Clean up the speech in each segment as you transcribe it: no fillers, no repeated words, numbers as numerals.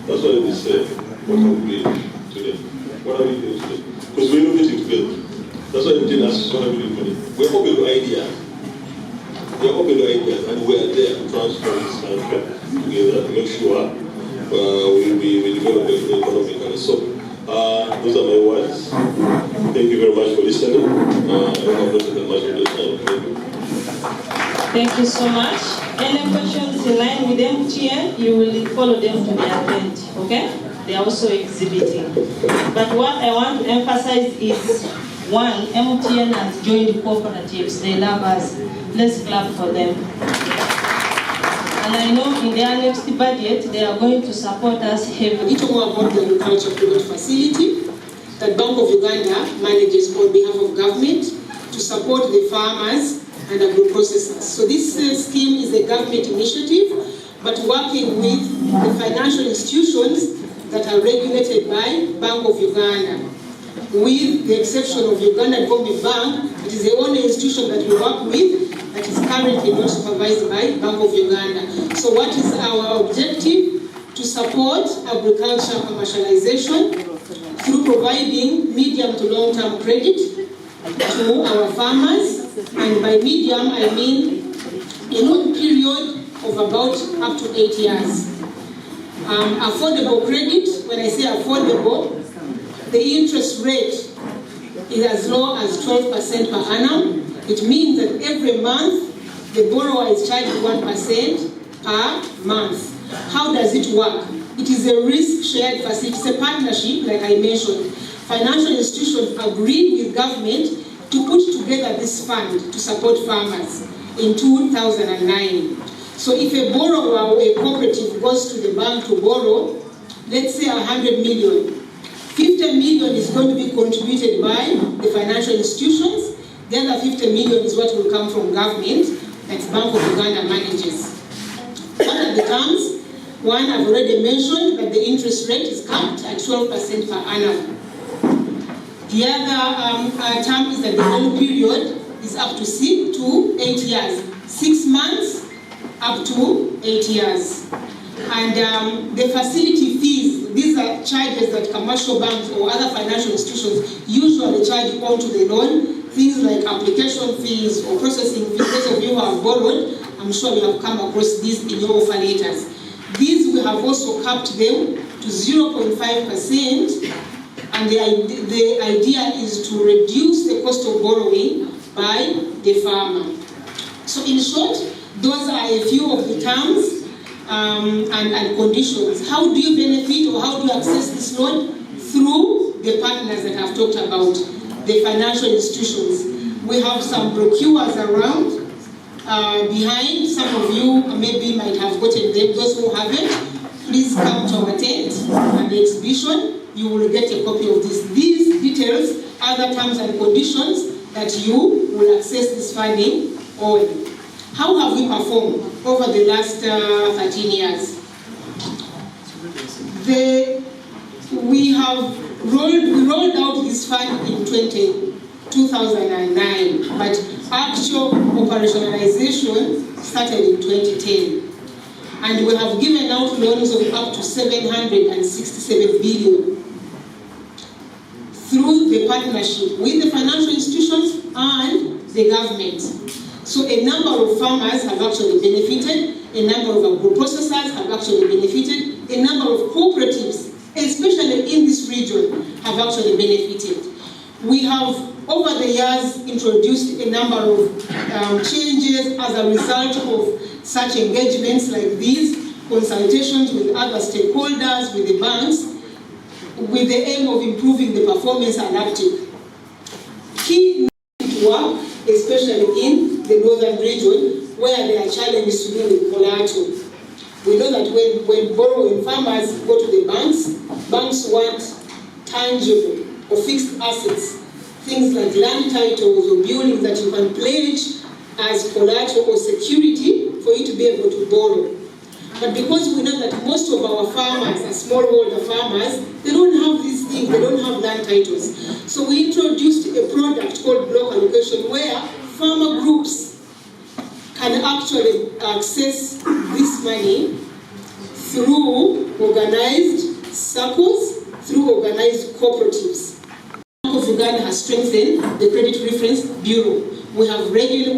That's why we say, what are we doing today? What are we doing today? Because we're innovating together. That's why we didn't ask what are we doing today. We're open to ideas. We're open to ideas, and we are there to transform this country together to make sure we develop economically. So, those are my words. Thank you very much for listening. I don't have much of the time. Thank you. Thank you so much. Any questions in line with MTN, you will follow them to the event, okay? They are also exhibiting. But what I want to emphasize is, one, MTN has joined cooperatives. They love us. Let's clap for them. And I know in their next budget, they are going to support us heavily. Little more about the agriculture product facility that Bank of Uganda manages on behalf of government to support the farmers and agro-processors. So this scheme is a government initiative, but working with the financial institutions that are regulated by Bank of Uganda. With the exception of Uganda Development Bank, it is the only institution that we work with that is currently not supervised by Bank of Uganda. So what is our objective? To support agriculture commercialization through providing medium to long-term credit to our farmers. And by medium, I mean a loan period of about up to 8 years. Affordable credit, when I say affordable, the interest rate is as low as 12% per annum. It means that every month, the borrower is charged 1% per month. How does it work? It is a risk-shared facility. It's a partnership, like I mentioned. Financial institutions agreed with government to put together this fund to support farmers in 2009. So if a borrower or a cooperative goes to the bank to borrow, let's say 100 million, 50 million is going to be contributed by the financial institutions. The other 50 million is what will come from government that Bank of Uganda manages. What are the terms? One, I've already mentioned that the interest rate is capped at 12% per annum. The other term is that the loan period is up to 6 to 8 years. 6 months up to 8 years. And the facility fees, these are charges that commercial banks or other financial institutions usually charge onto the loan. Things like application fees or processing fees. Those of you who have borrowed, I'm sure you have come across these in your offer letters. These we have also capped them to 0.5%. And the idea is to reduce the cost of borrowing by the farmer. So in short, those are a few of the terms and conditions. How do you benefit or how do you access this loan? Through the partners that I've talked about, the financial institutions. We have some brochures around behind. Some of you maybe might have gotten them. Those who haven't, please come to our tent and the exhibition. You will get a copy of this. These details, other terms and conditions that you will access this funding on. How have we performed over the last 13 years? We rolled out this fund in 2009, but actual operationalization started in 2010. And we have given out loans of up to 767 billion through the partnership with the financial institutions and the government. So a number of farmers have actually benefited, a number of agro-processors have actually benefited, a number of cooperatives, especially in this region, have actually benefited. We have, over the years, introduced a number of changes as a result of such engagements like these, consultations with other stakeholders, with the banks, with the aim of improving the performance and uptake. Key to work, especially in the northern region, where there are challenges to do with collateral. We know that when borrowing farmers go to the banks want tangible or fixed assets, things like land titles or buildings that you can pledge as collateral or security for you to be able to borrow. But because we know that most of our farmers are smallholder farmers, they don't have these things, they don't have land titles. So we introduced a product called block allocation where farmer groups can actually access this money through organized circles, through organized cooperatives. Bank of Uganda has strengthened the Credit Reference Bureau. We have regulated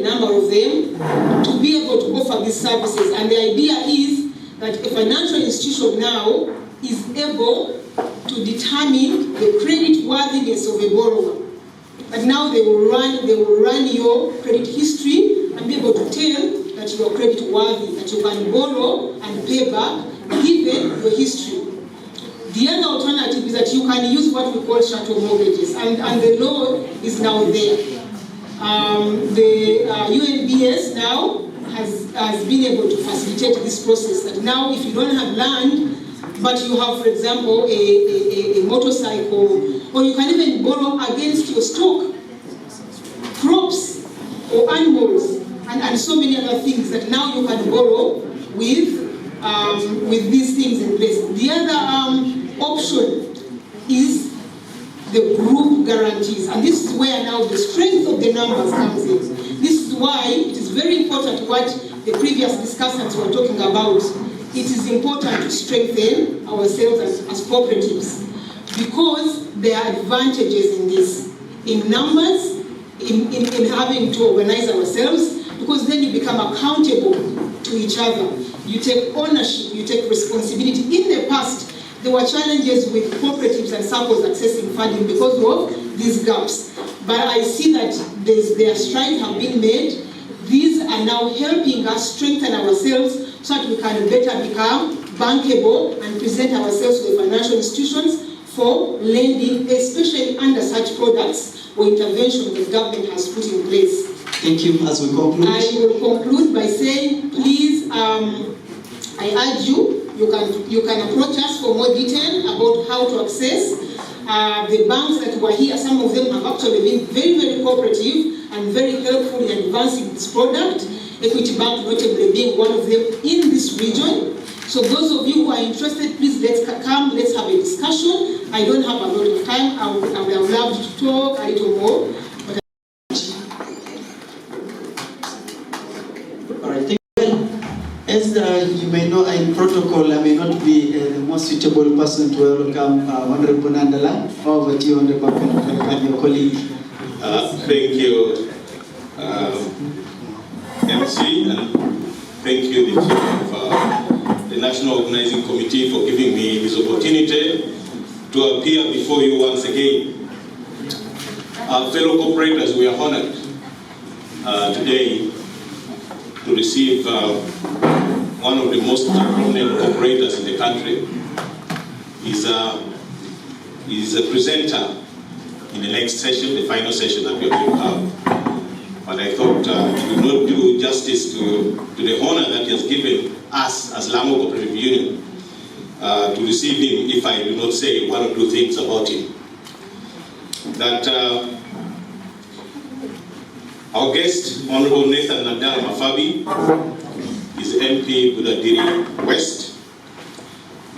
a number of them to be able to offer these services. And the idea is that a financial institution now is able to determine the credit worthiness of a borrower. And now they will run your credit history and be able to tell that you are credit worthy, that you can borrow and pay back given your history. The other alternative is that you can use what we call chattel mortgages, and the law is now there. The UNBS now has been able to facilitate this process, that now if you don't have land, but you have, for example, a motorcycle, or you can even borrow against your stock, crops, or animals, and so many other things that now you can borrow with these things in place. The other option is the group guarantees, and this is where now the strength of the numbers comes in. This is why it is very important what the previous discussants were talking about. It is important to strengthen ourselves as cooperatives, because there are advantages in this, in numbers, in having to organize ourselves, because then you become accountable to each other. You take ownership, you take responsibility. In the past, there were challenges with cooperatives and circles accessing funding because of these gaps. But I see that their strides have been made. These are now helping us strengthen ourselves so that we can better become bankable and present ourselves to the financial institutions for lending, especially under such products or intervention the government has put in place. Thank you. As we conclude, I will conclude by saying, please, I urge you can approach us for more detail about how to access. The banks that were here, some of them have actually been very, very cooperative and very helpful in advancing this product. Equity Bank notably being one of them in this region. So those of you who are interested, please let's have a discussion. I don't have a lot of time. I would have loved to talk a little more. As you may know, in protocol, I may not be the most suitable person to welcome Honorable Nandala. Over to you, Honorable, and your colleague. Thank you, MC, and thank you, the Chief of the National Organizing Committee, for giving me this opportunity to appear before you once again. Fellow cooperators, we are honored today to receive one of the most prominent cooperators in the country. He's a presenter in the next session, the final session that we are going to have. But I thought it would not do justice to the honor that he has given us as Lamu Cooperative Union to receive him if I do not say one or two things about him. That our guest, Honorable Nathan Nadal Mafabi, is MP Budadiri West.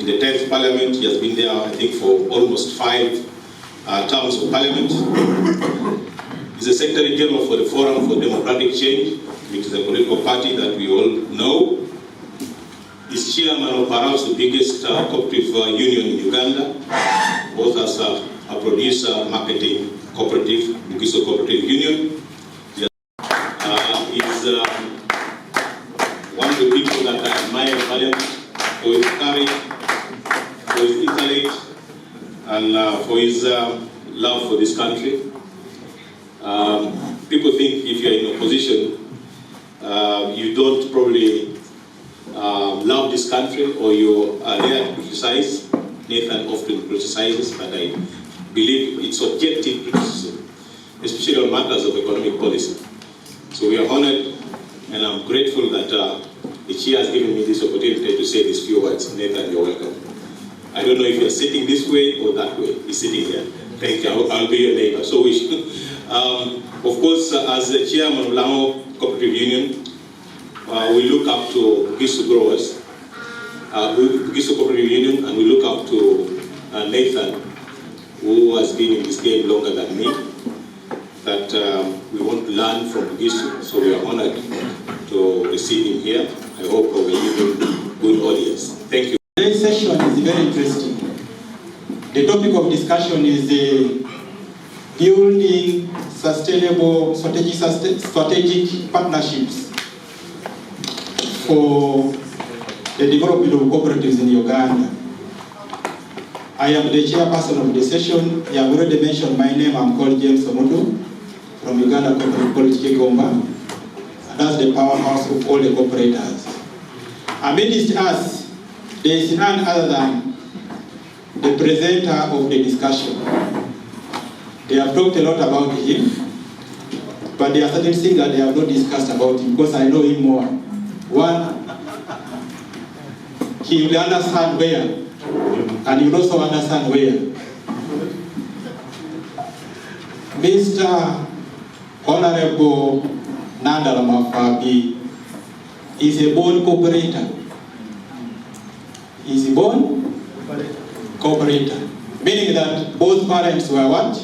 In the 10th Parliament, he has been there, I think, for almost 5 terms of Parliament. He's the Secretary General for the Forum for Democratic Change, which is a political party that we all know. He's chairman of perhaps the biggest cooperative union in Uganda, both as a producer marketing cooperative, Bugiso Cooperative Union. He's one of the people that I admire valiantly for his courage, for his intellect, and for his love for this country. People think if you're in opposition, you don't probably love this country, or you are there to criticize. Nathan often criticizes, but I believe it's objective criticism, especially on matters of economic policy. So we are honored, and I'm grateful that the chair has given me this opportunity to say these few words. Nathan, you're welcome. I don't know if you're sitting this way or that way. He's sitting here. Thank you. I'll be your neighbor. So we should. Of course, as the chairman of Lamu Cooperative Union, we look up to Bugiso growers, Bugiso Cooperative Union, and we look up to Nathan, who has been in this game longer than me, that we want to learn from Bugiso, so we are honored to receive him here. I hope we will give him good audience. Thank you. Today's session is very interesting. The topic of discussion is building sustainable strategic partnerships for the development of cooperatives in Uganda. I am the chairperson of the session. You have already mentioned my name. I'm called James Omoto from Uganda Cooperative College Kigomba. And that's the powerhouse of all the cooperators. Amidst us, there is none other than the presenter of the discussion. They have talked a lot about him, but there are certain things that they have not discussed about him because I know him more. One, he will understand where, and you will also understand where. Mr. Honorable Nandala Mafabi is a born cooperator. Is a born cooperator, meaning that both parents were what?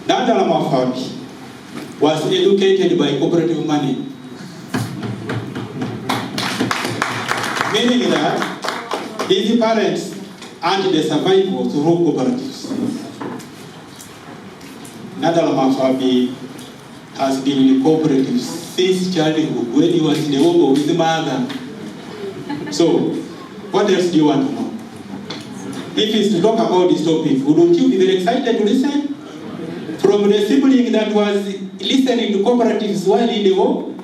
Nandala Mafabi was educated by cooperative money. Meaning that his parents earned the survival through cooperatives. Nandala Mafabi has been in the cooperatives since childhood, when he was in the home with his mother. So, what else do you want to know? If it's to talk about this topic, wouldn't you be very excited to listen? From the sibling that was listening to cooperatives while in the home?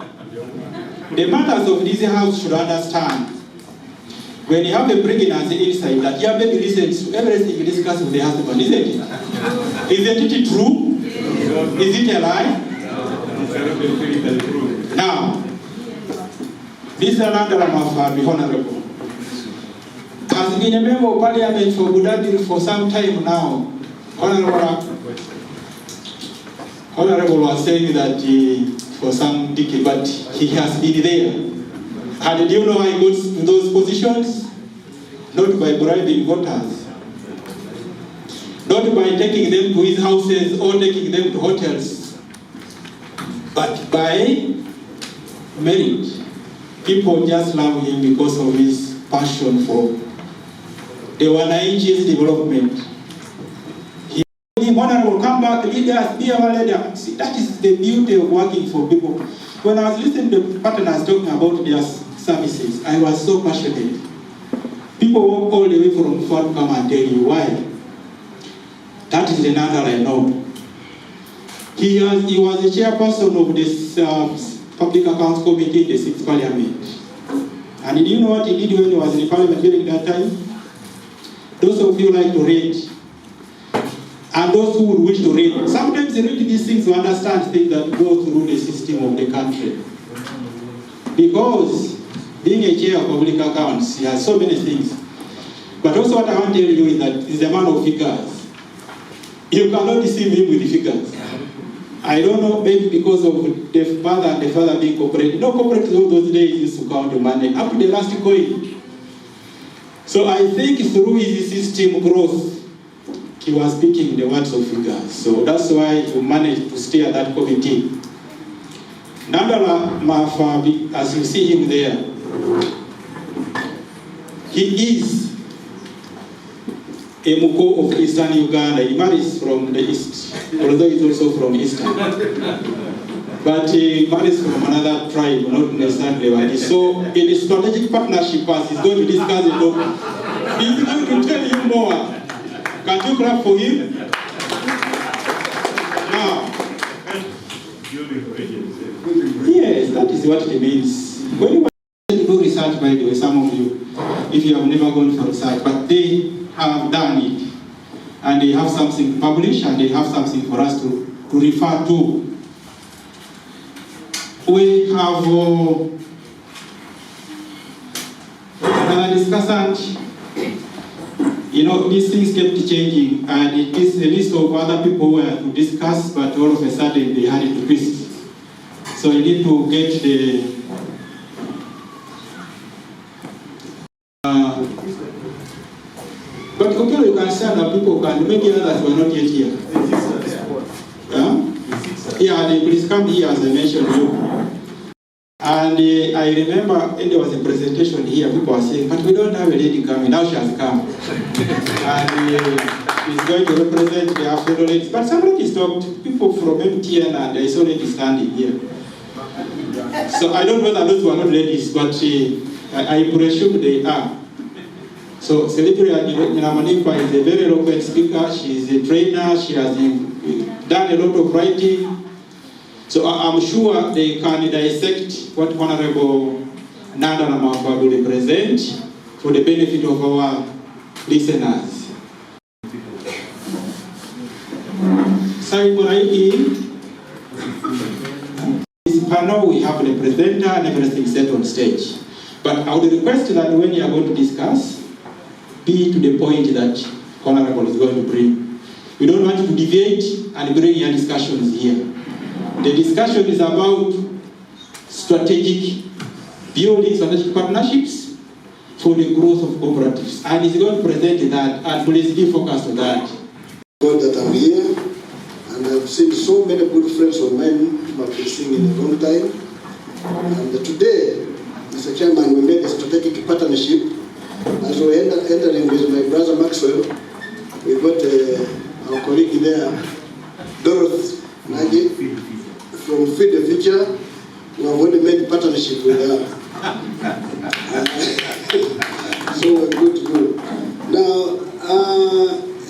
The mothers of this house should understand. When you have a pregnancy inside, that your baby listens to everything you discuss with the husband, isn't it? Isn't it true? Is it a lie? Now, this Nandala Mafabi, Honorable, has been a member of Parliament for Budadil for some time now. Honorable was saying that for some decade, but he has been there. And do you know how he got to those positions? Not by bribing voters. Not by taking them to his houses or taking them to hotels. But by merit. People just love him because of his passion for the Wananchi's development. He will come back, leaders, be our leader. See, that is the beauty of working for people. When I was listening to partners talking about their services, I was so passionate. People walk all the way from far to come and tell you why. That is the Nandala I know. He was the chairperson of this Public Accounts Committee in the 6th Parliament. And do you know what he did when he was in the Parliament during that time? Those of you like to read, and those who would wish to read, sometimes you read these things to understand things that go through the system of the country. Because being a chair of public accounts, he has so many things. But also what I want to tell you is that he's a man of figures. You cannot deceive him with figures. I don't know, maybe because of the mother and the father being cooperative. No, cooperatives all those days used to count the money up to the last coin. So I think through his system growth, he was speaking the words of figures. So that's why he managed to stay at that committee. Nandala Mafabi, as you see him there, he is a Muko of Eastern Uganda. He marries from the East, although he's also from Eastern. But he marries from another tribe, not necessarily. So in the strategic partnership, as he's going to discuss it, he's going to tell you more. Can you clap for him? Now, yes, that is what it means. When you want to do research, by the way, some of you, if you have never gone for research, but they have done it, and they have something published, and they have something for us to refer to. We have a discussant. You know, these things kept changing, and it is a list of other people who were to discuss, but all of a sudden they had it to twist. So you need to get the but okay, you can say that people can, maybe others were not yet here. Yeah, they please come here as I mentioned you. And I remember when there was a presentation here, people were saying, but we don't have a lady coming. Now she has come. And she's going to represent the fellow ladies. But somebody talked, people from MTN, and I saw ladies standing here. So I don't know that those were not ladies, but I presume they are. So Secretary Nyamanipa is a very eloquent speaker. She is a trainer. She has done a lot of writing. So I'm sure they can dissect what Honorable Nanda Namapa will represent for the benefit of our listeners. This panel, we have the presenter and everything set on stage. But I would request that when you are going to discuss, be to the point that Honorable is going to bring. We don't want to deviate and bring your discussions here. The discussion is about strategic building, strategic partnerships for the growth of cooperatives. And he's going to present that, and please be focused on that. God that I'm here, and I've seen so many good friends of mine who have been seeing in a long time. And today, Mr. Chairman, we made a strategic partnership. As we were entering with my brother Maxwell, we got our colleague there, Dorothy Nagy, from Feed the Future, who have already made partnership with her. So we're good to go. Now,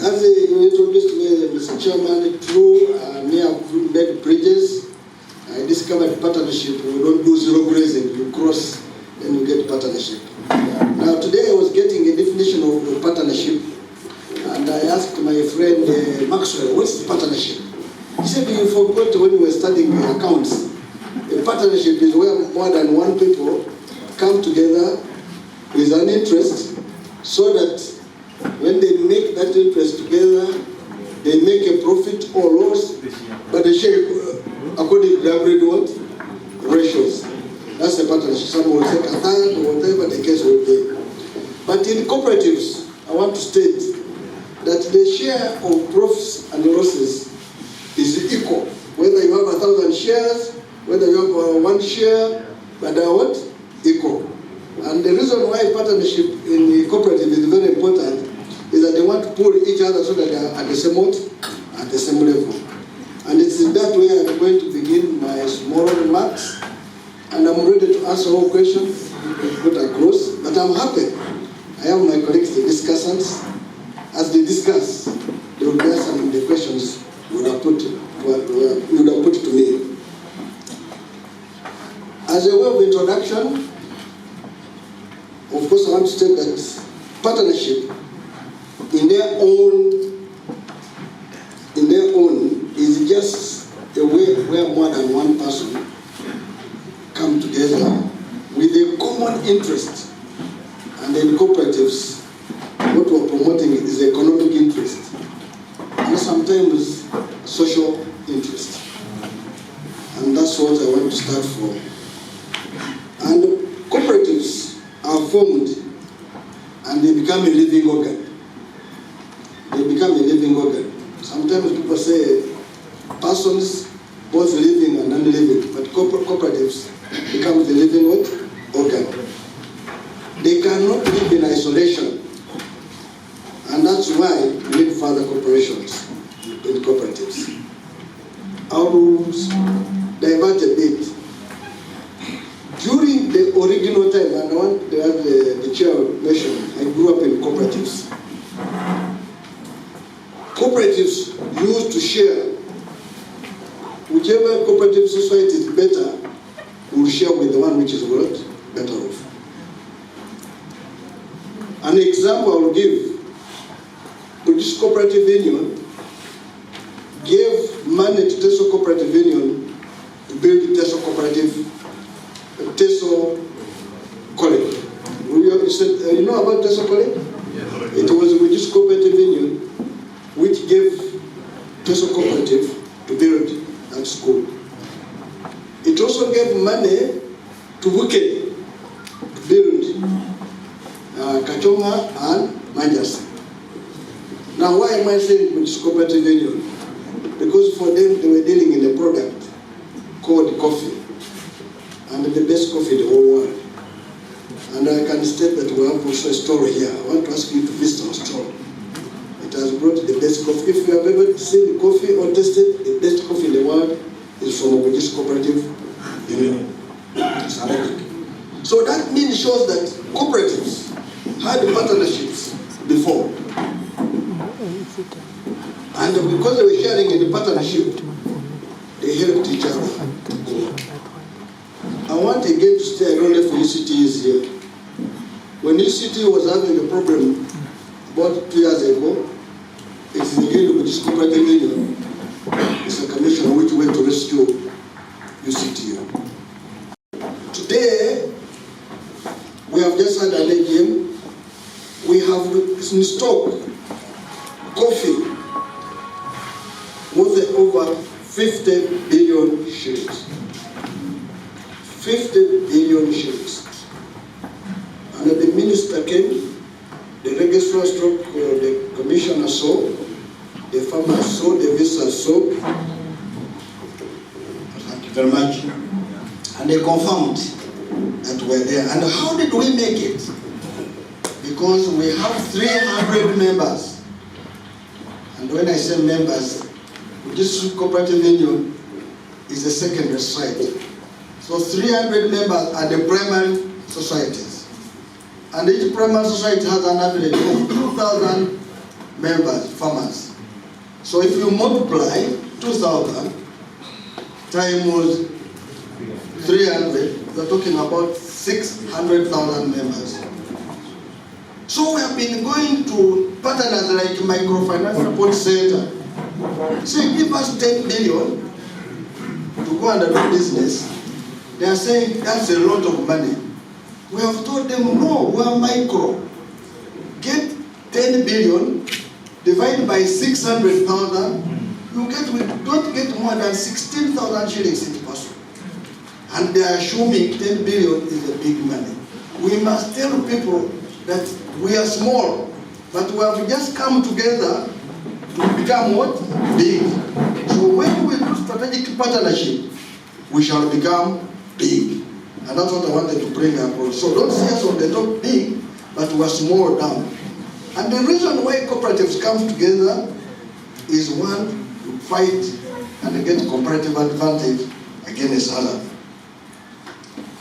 as you introduced me, Mr. Chairman, through me have made bridges. I discovered partnership. We don't do zero grazing. You cross and you get partnership. Now today I was getting a definition of partnership, and I asked my friend Maxwell, what's partnership? He said, you forgot when we were studying accounts. A partnership is where more than one people come together with an interest, so that when they make that interest together, they make a profit or loss, but they share according to the agreed what? Ratios. That's a partnership. Some will take a third or whatever the case will be. But in cooperatives, I want to state that the share of profits and losses is equal. Whether you have 1,000 shares, whether you have 1 share, but they are what? Equal. And the reason why partnership in the cooperative is very important is that they want to pull each other so that they are at the same at the same level. And it's in that way I'm going to begin my small remarks. And I'm ready to answer all questions put across. But I'm happy. I have my colleagues, the discussants. As they discuss, they will be answering the questions you would have put to me. As a way of introduction, of course, I want to state that partnership in their own is just a way where more than one person come together with a common interest. And in cooperatives, what we're promoting is economic interest and sometimes social interest. And that's what I want to start from. And cooperatives are formed and they become a living organ. They become a living organ. Sometimes people say persons, both living and non-living, but cooperatives become the living organ. They cannot live in isolation. And that's why we need further cooperations in cooperatives. I will divert a bit. During the original time, and I want to have the chair mention, I grew up in cooperatives. Cooperatives used to share. Whichever cooperative society is better, will share with the one which is what? Better off. An example I will give. British Cooperative Union gave money to Teso Cooperative Union to build Teso College. You know about Teso College? Yes. It was the British Cooperative Union which gave Teso Cooperative to build that school. It also gave money to Wuke to build Kachonga and Manjas. Now, why am I saying British Cooperative Union? Because for them, they were dealing in a product called coffee. And and the best coffee in the whole world. And I can state that we have also a store here. I want to ask you to visit our store. It has brought the best coffee. If you have ever seen the coffee or tasted the best coffee in the world, is from a British cooperative union. So that means shows that cooperatives had partnerships before. And because they were sharing in the partnership, they helped each other. I want again to stay around for UCT is here. When UCT was having a problem about 2 years ago, it's again with this cooperative union. It's a commission which went to rescue UCT. Today, we have just had an AGM. We have in stock coffee worth over 50 billion shillings. 50 billion shillings. And the minister came, the registrar stroke, the commissioner saw, the farmer saw, the visitor saw. Thank you very much. And they confirmed that we're there. And how did we make it? Because we have 300 members. And when I say members, this cooperative union is the secondary society. So 300 members are the primary societies. And each primary society has an average of 2,000 members, farmers. So if you multiply 2,000 times 300, we're talking about 600,000 members. So we have been going to partners like Microfinance Support Center. Say, give us 10 million to go and do business. They are saying that's a lot of money. We have told them, no, we are micro. Get 10 billion, divide by 600,000, we don't get more than 16,000 shillings each person. And they are assuming 10 billion is a big money. We must tell people that we are small, but we have just come together to become what? Big. So when we do strategic partnership, we shall become big. And that's what I wanted to bring across. So don't see us on the top big, but we are small down. And the reason why cooperatives come together is one, to fight and get comparative advantage against others.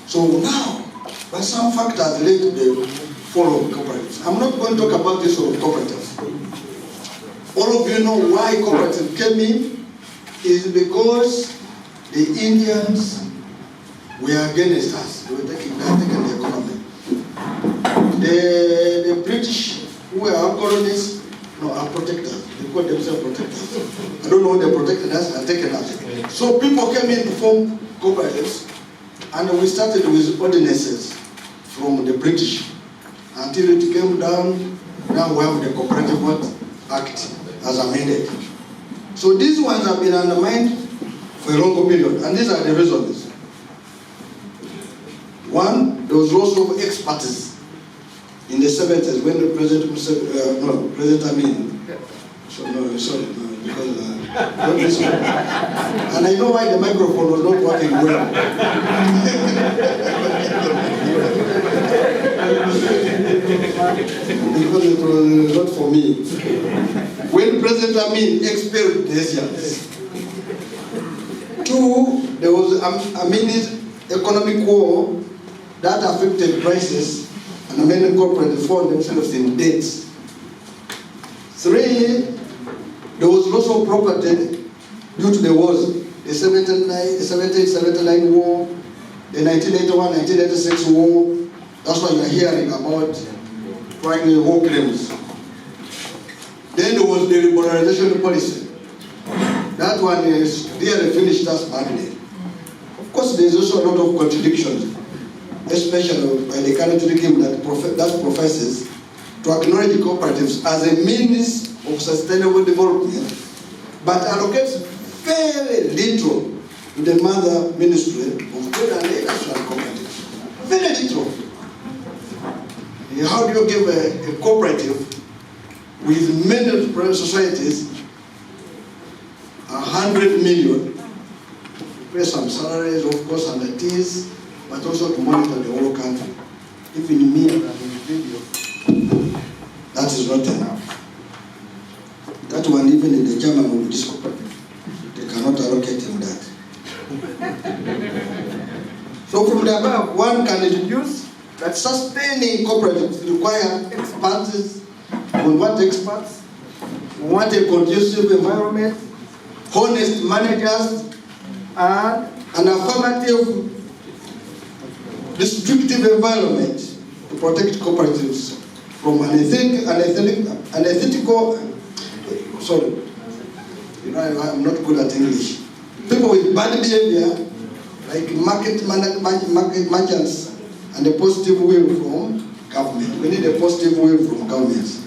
So now, by some factors relate to the fall of cooperatives. I'm not going to talk about this of cooperatives. All of you know why cooperatives came in is because the Indians were against us. They were taking the economy. The British, who were our colonists, no, our protectors. They call themselves protectors. I don't know what they protected us and taken us. So people came in to form cooperatives, and we started with ordinances from the British until it came down. Now we have the Cooperative Act as amended. So these ones have been undermined for a long period, and these are the reasons. One, there was loss of expertise in the 70s when the President Amin. Not this one. And I know why the microphone was not working well. Because it was not for me. When President Amin expelled the Asians. Two, there was Amin's economic war that affected prices, and many corporates found themselves in debt. Three, there was loss of property due to the wars, the 1779 war, the 1981-1986 war. That's why you are hearing about primary war claims. Then there was the liberalization policy. That one is really finished us badly. Of course, there is also a lot of contradictions, especially by the current regime that professes to acknowledge cooperatives as a means of sustainable development, but allocates very little to the mother ministry of trade and industrial cooperatives. Very little. How do you give a cooperative with many private societies 100 million? Pay some salaries, of course, and the fees, but also to monitor the whole country. Even me as an individual, that is not enough. That one, even in the German of this cooperative, they cannot allocate him that. So from the above, one can deduce that sustaining cooperatives require experts. We want experts. We want a conducive environment, honest managers, and an affirmative, restrictive environment to protect cooperatives from unethical, sorry, you know, I'm not good at English. People with bad behavior, like market merchants, and a positive will from government. We need a positive will from governments.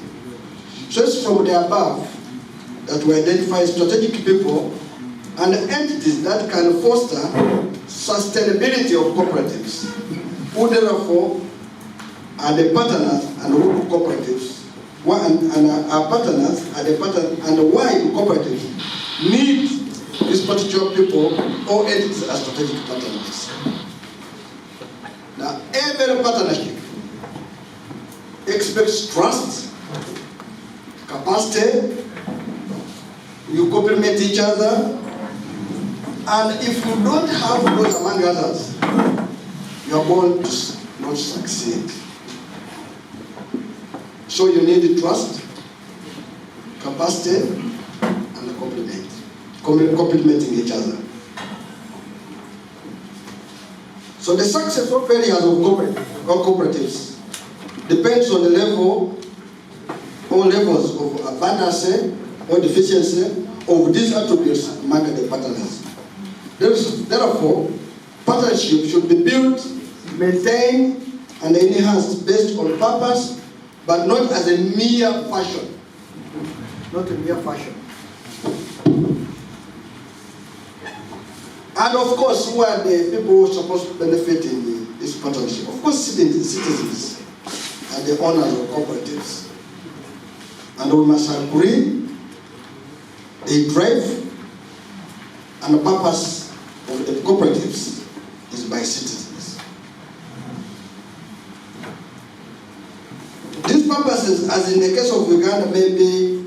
So it's from the above that we identify strategic people and entities that can foster sustainability of cooperatives, who therefore are the partners and who cooperatives, and are partners are the partners, and why cooperatives need these particular people or entities as strategic partners. Now, every partnership expects trust, capacity, you complement each other, and if you don't have those among others, you are going to not succeed. So you need trust, capacity, and complementing each other. So the success or failures of cooperatives depends on the level or levels of abundance or deficiency of these attributes among the partners. Therefore, partnership should be built, maintained, and enhanced based on purpose, but not as a mere fashion. Not a mere fashion. And of course, who are the people who are supposed to benefit in this partnership? Of course, citizens are the owners of cooperatives. And we must agree the drive and the purpose of the cooperatives is by citizens. These purposes, as in the case of Uganda, may be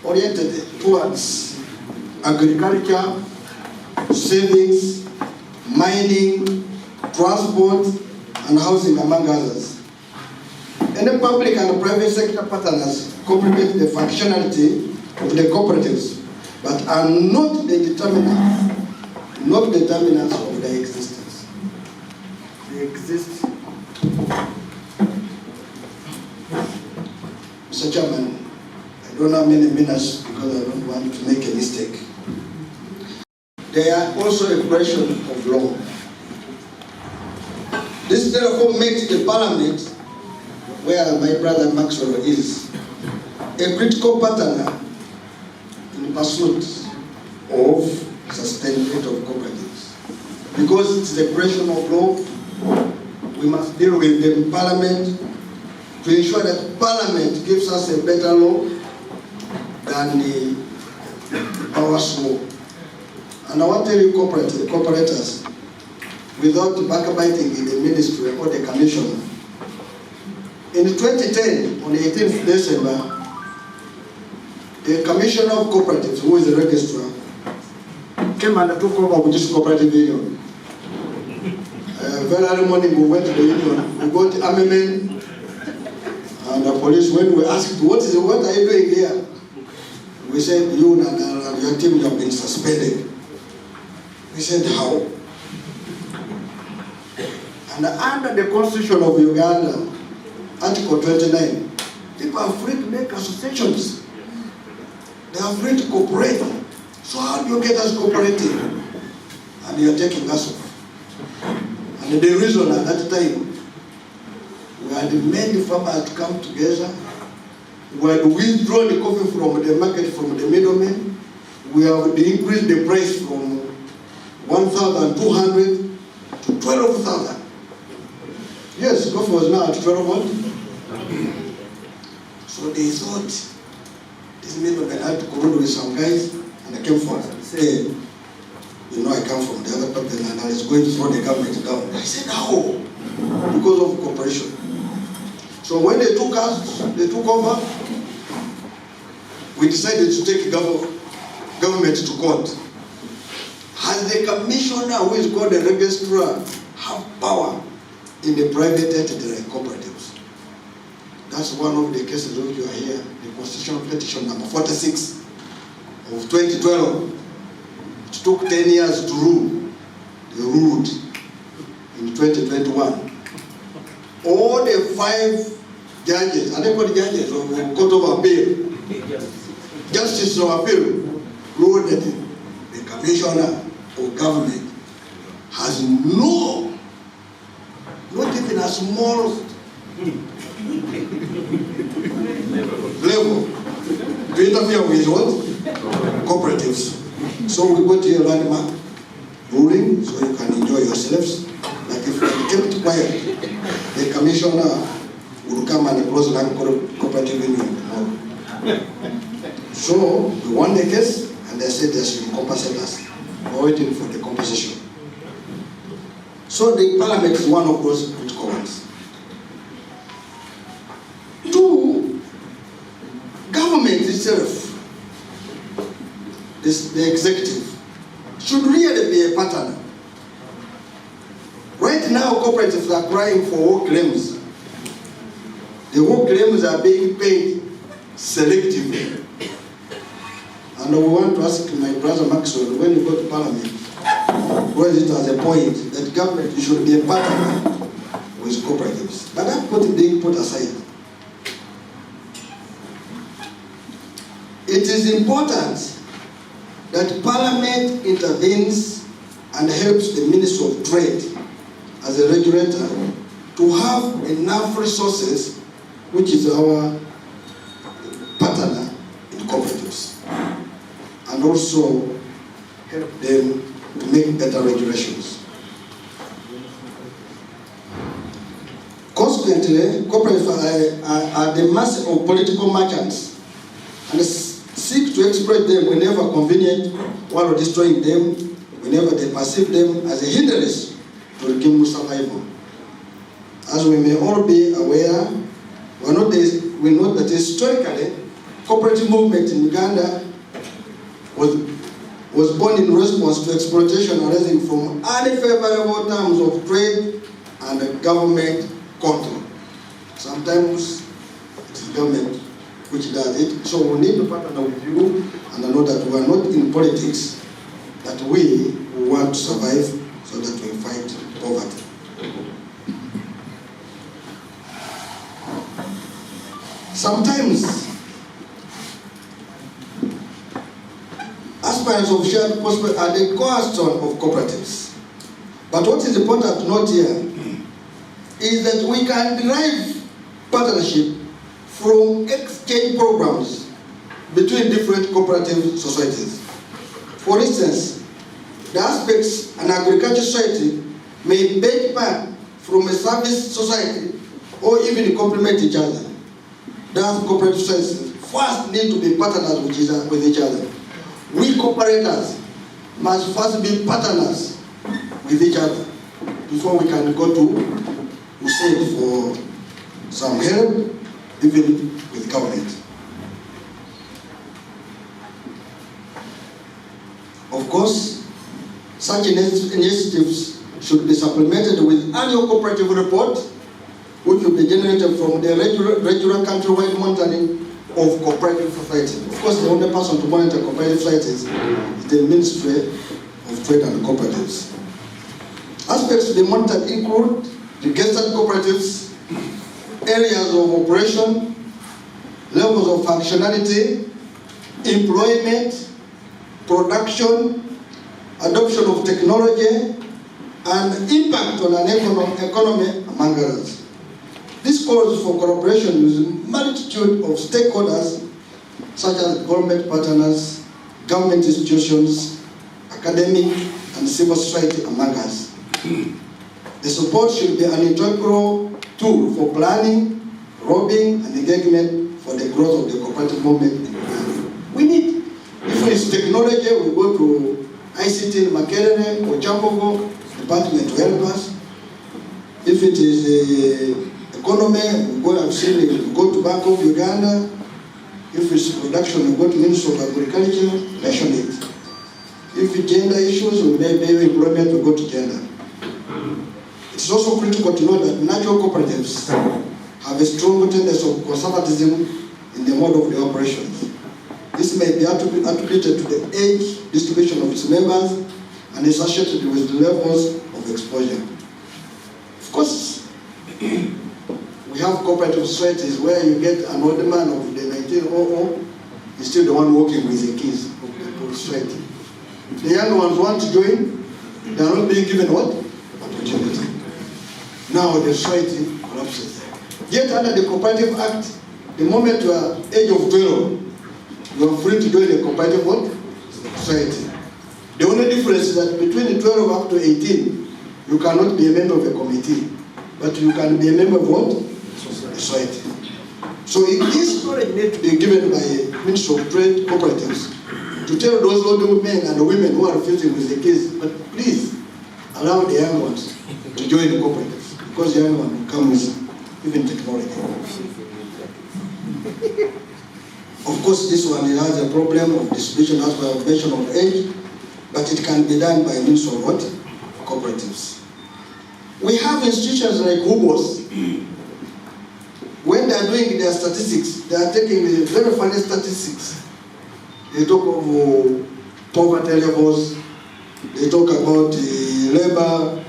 oriented towards agriculture, savings, mining, transport, and housing, among others. Any public and private sector partners complement the functionality of the cooperatives, but are not the determinants of their existence. They exist. Mr. Chairman, I don't have many minutes because I don't want to make a mistake. They are also a question of law. This therefore makes the parliament, where my brother Maxwell is, a critical partner in pursuit of sustainability of cooperatives. Because it's a question of law, we must deal with them in parliament to ensure that parliament gives us a better law than the powers law. And I want to tell you, cooperators, without backbiting in the ministry or the commission, in 2010, on the 18th December, the Commissioner of Cooperatives, who is the registrar, came and took over with this cooperative union. Very early morning, we went to the union, we got armament, and the police, when we asked, what are you doing here? We said, you and your team have been suspended. We said, how? And under the Constitution of Uganda, Article 29, people are free to make associations. They are free to cooperate. So how do you get us cooperating? And you are taking us off. And the reason at that time, we had many farmers to come together. We had withdrawn the coffee from the market from the middlemen. We have increased the price from 1,200 to 12,000. Yes, coffee was now at 12,000. So they thought this middleman had to collude with some guys, and they came forward and said, you know, I come from the other part and I was going to throw the government down. I said, how? Because of cooperation. So when they took over, we decided to take government to court. Has the commissioner, who is called the registrar, have power in the private entity like cooperatives? That's one of the cases of you are here, the constitutional petition number 46 of 2012. It took 10 years to rule. They ruled in 2021. All the 5 judges, and they call judges of the Court of Appeal, Justice of Appeal, ruled that the commissioner of government has not even a small level to interfere with what? Cooperatives. So we go to a landmark ruling so you can enjoy yourselves. Like if you kept quiet, the commissioner will come and close the cooperative union tomorrow. So we won the case and they said they should compensate us. We're waiting for the compensation. So the parliament is one of those political ones. 2, government itself, the executive, should really be a partner. Right now, cooperatives are crying for work claims. The work claims are being paid selectively. And we want to ask my brother Maxwell, when you go to Parliament, raise it as a point that government should be a partner with cooperatives. But that being put aside. It is important that Parliament intervenes and helps the Ministry of Trade as a regulator to have enough resources, which is our partner in cooperatives, and also help them to make better regulations. Consequently, cooperatives are the mass of political merchants and seek to exploit them whenever convenient, while destroying them whenever they perceive them as a hindrance to regime survival. As we may all be aware, we know that historically, cooperative movement in Uganda was born in response to exploitation arising from unfavorable terms of trade and government control. Sometimes it is government which does it. So we need to partner with you and know that we are not in politics, that we want to survive so that we fight poverty. Sometimes aspirants of shared prosperity are the cornerstone of cooperatives. But what is important to note here is that we can derive partnership from exchange programs between different cooperative societies. For instance, the aspects an agricultural society may benchmark from a service society or even complement each other. Thus, cooperative societies first need to be partners with each other. We cooperators must first be partners with each other before we can go to USAID for some help, even with government. Of course, such initiatives should be supplemented with annual cooperative report, which will be generated from the regular countrywide monitoring of cooperative societies. Of course, the only person to monitor cooperative societies is the Ministry of Trade and Cooperatives. Aspects to be monitored include registered cooperatives, areas of operation, levels of functionality, employment, production, adoption of technology, and impact on an economy, among others. This calls for cooperation with a multitude of stakeholders, such as government partners, government institutions, academic and civil society, among us. The support should be an integral tool for planning, lobbying, and engagement for the growth of the cooperative movement in Uganda. We need, if it's technology, we go to ICT in Makerere or Chambogo, department to help us. If it is economy, we go, I've seen it, we go to Bank of Uganda. If it's production, we go to Ministry of Agriculture, Nation Aid. If it's gender issues, we may be employment, we go to gender. It's also critical to know that natural cooperatives have a strong tendency of conservatism in the mode of the operations. This may be attributed to the age distribution of its members and is associated with the levels of exposure. Of course, we have cooperative societies where you get an old man of the 1900, he's still the one working with the kids of the society. The young ones want to join, they are not being given what? Opportunity. Now the society collapses. Yet under the Cooperative Act, the moment you are age of 12, you are free to join a cooperative what? Society. The only difference is that between 12 up to 18, you cannot be a member of a committee, but you can be a member of what? Society. So this knowledge needs to be given by Ministry of Trade cooperatives to tell those old men and women who are refusing with the kids, but please allow the young ones to join the cooperatives, because the young ones will come with even technology. Of course, this one has a problem of distribution as well as mention of age, but it can be done by means of what? Cooperatives. We have institutions like HUBOS. When they are doing their statistics, they are taking the very funny statistics. They talk of poverty levels, they talk about labor,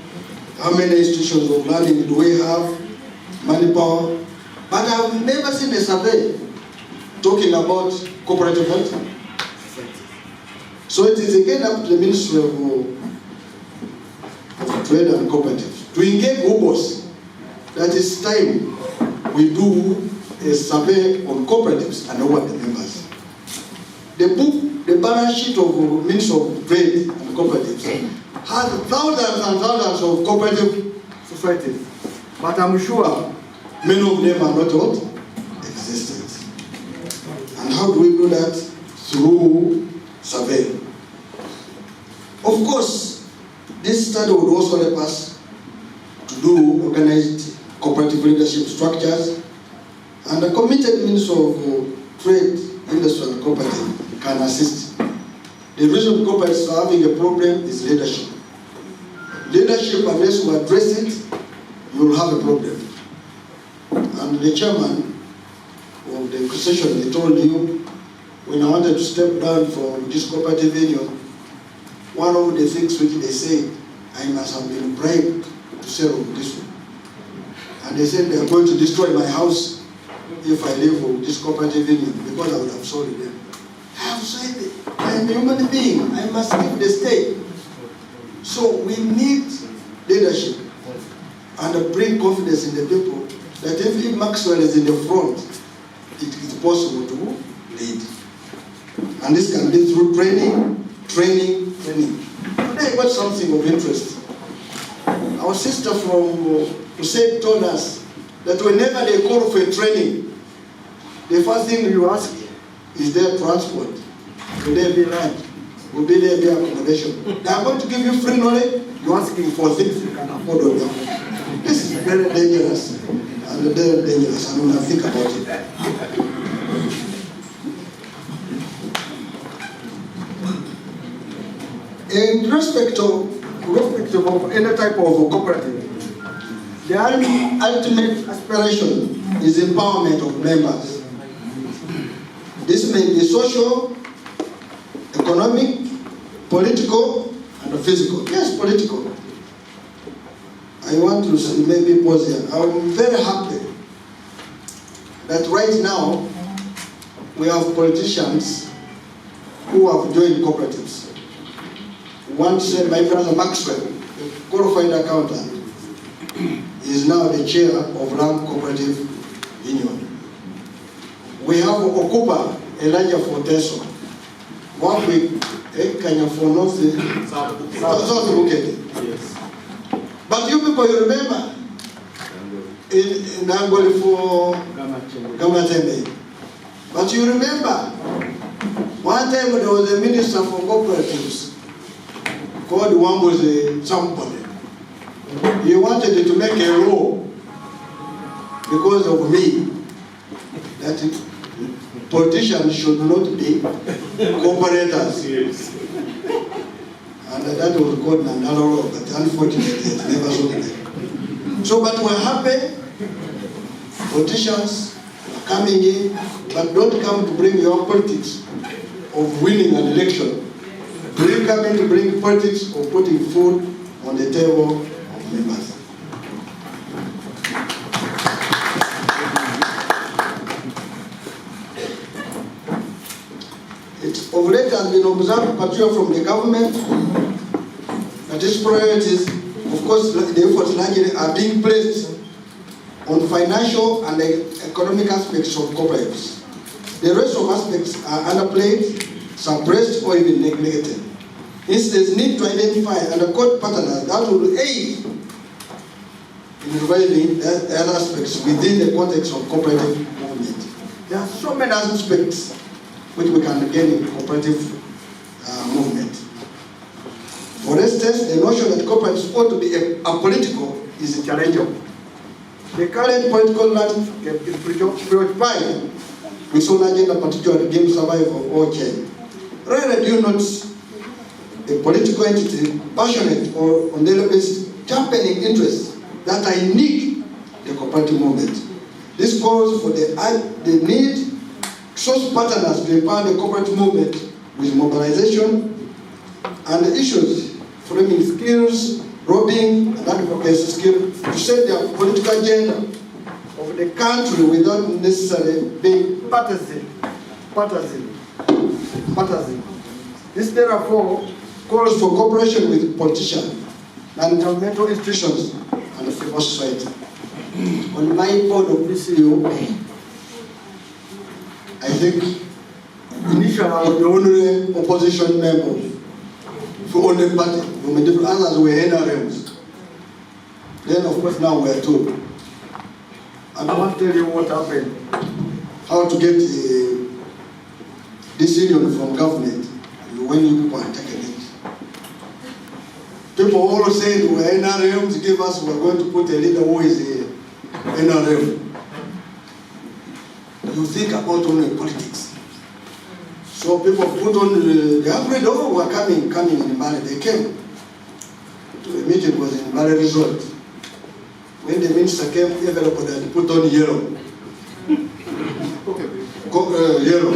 how many institutions of learning do we have, manpower. But I've never seen a survey talking about cooperative health. So it is again up to the Ministry of Trade and Cooperatives to engage HUBOS. That is time we do a survey on cooperatives and over the members. The book, the balance sheet of Ministry of Trade and Cooperatives has thousands and thousands of cooperative societies. But I'm sure many of them are not what? Existent. And how do we do that? Through survey. Of course, this study would also help us to do organized cooperative leadership structures, and a committed Ministry of Trade, Industry and Cooperative can assist. The reason cooperatives are having a problem is leadership. Leadership, unless you address it, you will have a problem. And the chairman of the session, he told you, when I wanted to step down from this cooperative union, one of the things which they said, I must have been bribed to sell this one. And they said they are going to destroy my house if I leave this cooperative union, because I would have sold them. I have said, I am a human being, I must leave the state. So we need leadership and bring confidence in the people that if Maxwell is in the front, it is possible to lead. And this can be through training. Today I got something of interest. Our sister from Hussein told us that whenever they call for a training, the first thing you ask is their transport. Will there be lunch? Will there be accommodation? They are going to give you free knowledge. You're asking for things you can afford on your own. This is very dangerous. And very dangerous. I don't think about it. In respect of any type of cooperative, the ultimate aspiration is empowerment of members. This may be social, economic, political, and physical. Yes, political. I want to maybe pause here. I'm very happy that right now we have politicians who have joined cooperatives. One said, my brother Maxwell, a qualified accountant, is now the chair of Ram Cooperative Union. We have Okupa Elijah Forteso. One week, Kenya for North Yes. But you people, you remember, in Angoli for Gamatende. But you remember, one time there was a minister for cooperatives. called Wambuzi somebody. He wanted to make a law because of me that politicians should not be cooperators. And that was called another law, but unfortunately it never saw it. So, but we're happy politicians are coming in, but don't come to bring your politics of winning an election. You come in to bring politics of putting food on the table of members. It of late has been observed, particularly from the government, that these priorities, of course, the efforts largely are being placed on financial and economic aspects of cooperatives. The rest of aspects are underplayed, suppressed, or even neglected. Instead, there's need to identify and accord partners that will aid in reviving the other aspects within the context of cooperative movement. There are so many aspects which we can gain in cooperative movement. For instance, the notion that cooperatives ought to be apolitical is challengeable. The current political landscape is preoccupied with some agenda, particularly game survival or change. Rarely do you notice a political entity passionate or on daily basis championing interests that are unique to the cooperative movement. This calls for the need to source partners to empower the cooperative movement with mobilization and the issues framing skills, lobbying, and advocacy skills to set their political agenda of the country without necessarily being partisan. This therefore calls for cooperation with politicians and governmental institutions and civil society. On my board of PCU, I think initially I was the only opposition member for only party. Others were NRMs. Then of course now we are two. And I want to tell you what happened. How to get the decision from government when you people are taking it. People all said we are NRMs, give us, we are going to put a leader who is a NRM. You think about only politics. So people put on the average, oh, we are coming in Mali. They came to a meeting, was in Mali Resort. When the minister came, everybody had put on yellow. Yellow.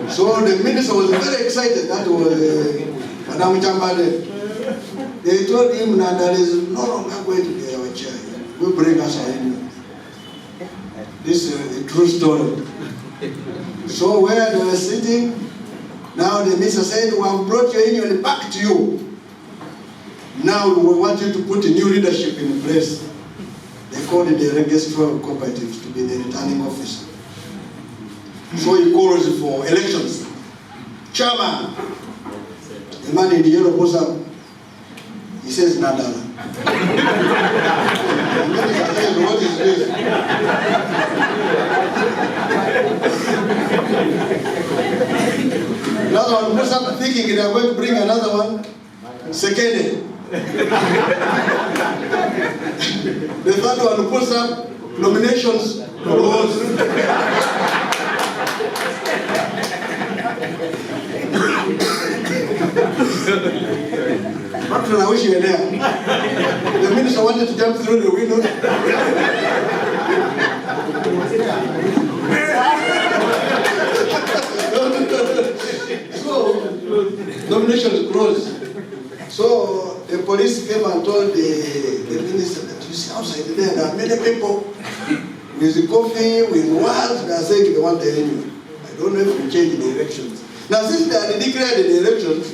So the minister was very excited. That was Madam Chambale. They told him that there is no longer going to be our chair. We bring us our union. This is a true story. So where they were sitting, now the minister said, we have brought your union back to you. Now we want you to put a new leadership in place. They called it the registrar of cooperatives to be the returning officer. So he calls for elections. Chairman, the man in the yellow goes up. He says, Nadala. What is this? Another one goes up thinking they are going to bring another one. Second. The third one puts up nominations closed. Actually, I wish you were there. The minister wanted to jump through the window. So, nominations closed. So, the police came and told the minister that you see outside there are many people with coffee, with words, they are saying they want the union. I don't know if we change the elections. Now, since they had declared the elections,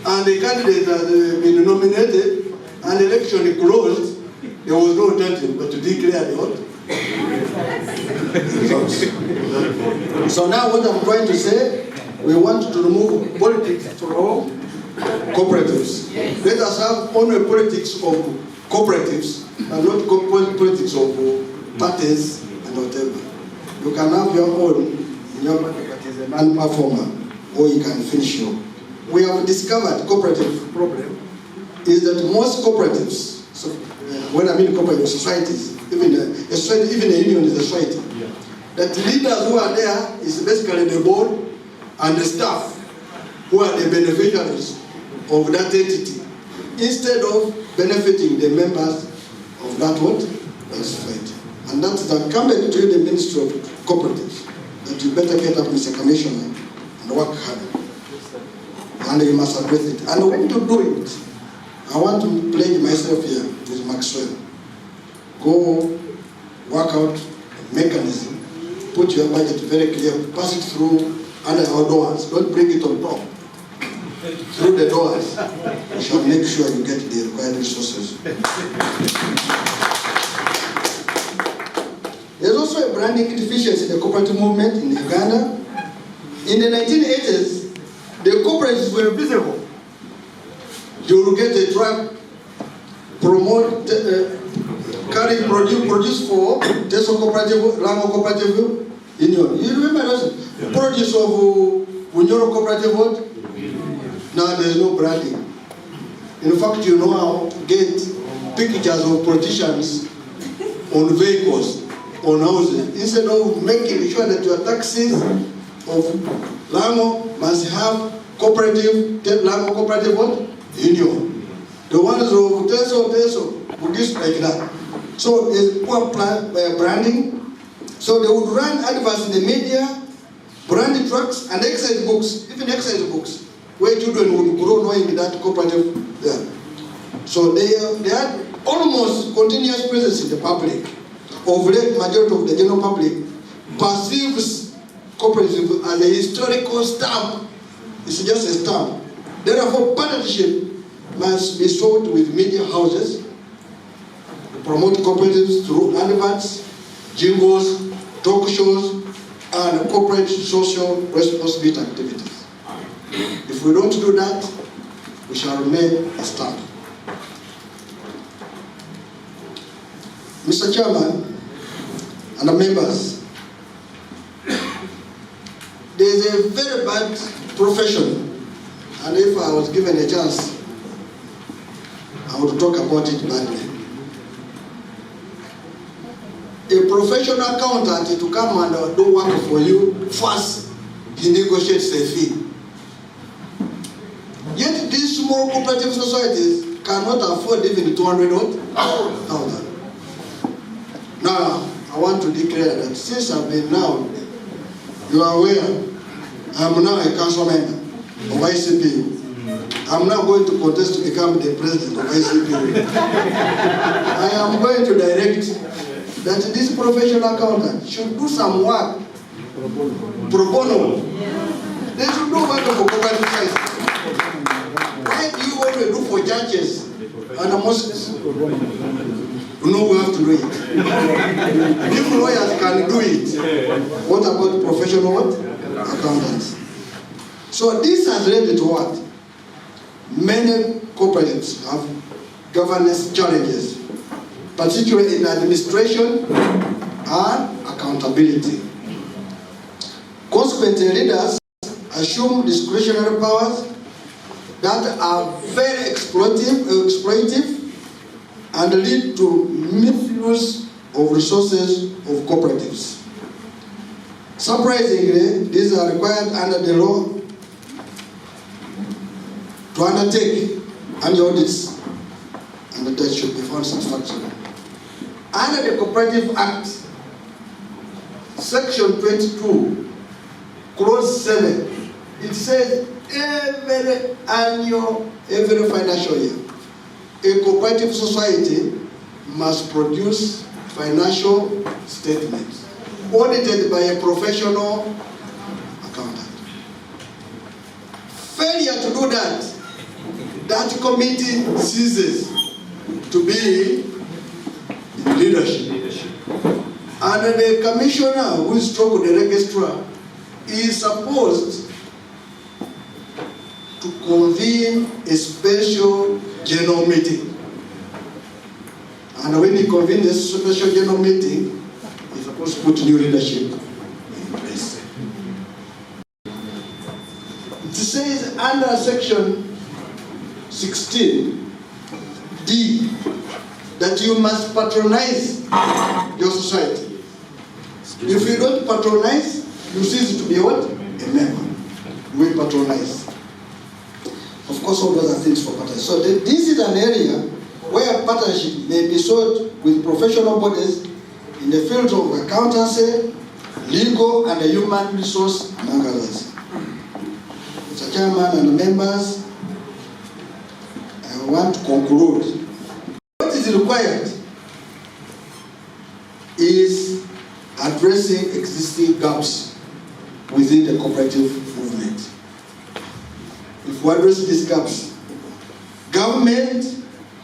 and the candidate had been nominated, and the election closed, there was no alternative but to declare the what? So now what I'm trying to say, we want to remove politics from cooperatives. Let us have only politics of cooperatives and not politics of parties and whatever. You can have your own in your party, but as a non-performer, or you can finish your we have discovered cooperative problem is that most cooperatives, so when I mean cooperative societies, even a society, even a union is a society, that leaders who are there is basically the board and the staff who are the beneficiaries of that entity, instead of benefiting the members of that what? That society. And that's incumbent to the Ministry of Cooperatives, that you better get up, Mr. Commissioner, and work hard. And you must address it. And when you do it, I want to pledge myself here with Maxwell. Go work out a mechanism, put your budget very clear, pass it through under our doors. Don't bring it on top. Through the doors, we shall make sure you get the required resources. There's also a branding deficiency in the cooperative movement in Uganda. In the 1980s, the cooperatives were visible. You will get a truck, promote, carry produce for Teso Cooperative, Lango Cooperative Union. You remember those? Yeah. Produce of Unyoro Cooperative what? Now there is no branding. In fact, you know how to get pictures of politicians on vehicles, on houses, instead of making sure that your taxis of Lango must have cooperative, Lango Cooperative what? Union. The ones of Teso, would just like that. So there's poor branding. So they would run adverts in the media, branded trucks, and exercise books, even exercise books, where children would grow knowing that cooperative there. So they had almost continuous presence in the public. Of late, majority of the general public perceives cooperative as a historical stamp. It's just a stamp. Therefore, partnership must be sought with media houses to promote cooperatives through adverts, jingles, talk shows, and corporate social responsibility activities. If we don't do that, we shall remain a stamp. Mr. Chairman and the members, there is a very bad profession. And if I was given a chance, I would talk about it badly. A professional accountant to come and do work for you, first he negotiates a fee. Yet these small cooperative societies cannot afford even 200,000. Now, I want to declare that since I've been now, you are aware, I'm now a council member of ICP. I'm now going to contest to become the president of ICP. I am going to direct that this professional accountant should do some work pro bono. They should do work for cooperative society. Why do you always do for churches and mosques? No, we have to do it. If lawyers can do it, what about professional accountants? So this has led to what? Many cooperatives have governance challenges, particularly in administration and accountability. Consequently, leaders assume discretionary powers that are very exploitative and lead to misuse of resources of cooperatives. Surprisingly, these are required under the law to undertake annual audits, and that should be found satisfactory. Under the Cooperative Act, Section 22, Clause 7, it says every financial year, a cooperative society must produce financial statements audited by a professional accountant. Failure to do that, that committee ceases to be in leadership. And the commissioner who is stroke the registrar is supposed to convene a special general meeting. And when he convenes a special general meeting, he's supposed to put new leadership in place. It says under under section 16D that you must patronize your society. If you don't patronize, you cease to be what? A member. You will patronize. Of course, all those are things for partnership. So this is an area where partnership may be sought with professional bodies in the fields of accountancy, legal, and human resource, among others. Mr. Chairman and members, I want to conclude. What is required is addressing existing gaps within the cooperative movement. If we address these gaps, government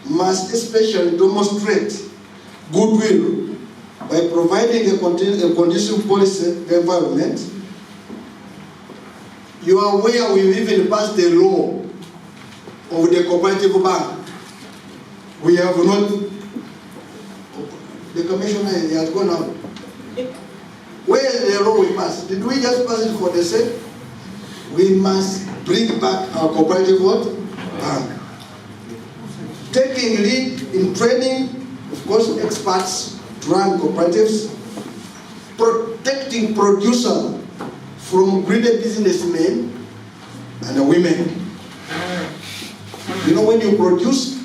must especially demonstrate goodwill by providing a conducive policy environment. You are aware we've even passed the law of the cooperative bank. We have not, the commissioner has gone out. Where is the law we passed? Did we just pass it for the sake? We must bring back our cooperative what? Bank. Taking lead in training, of course, experts to run cooperatives, protecting producers from greedy businessmen and women. You know, when you produce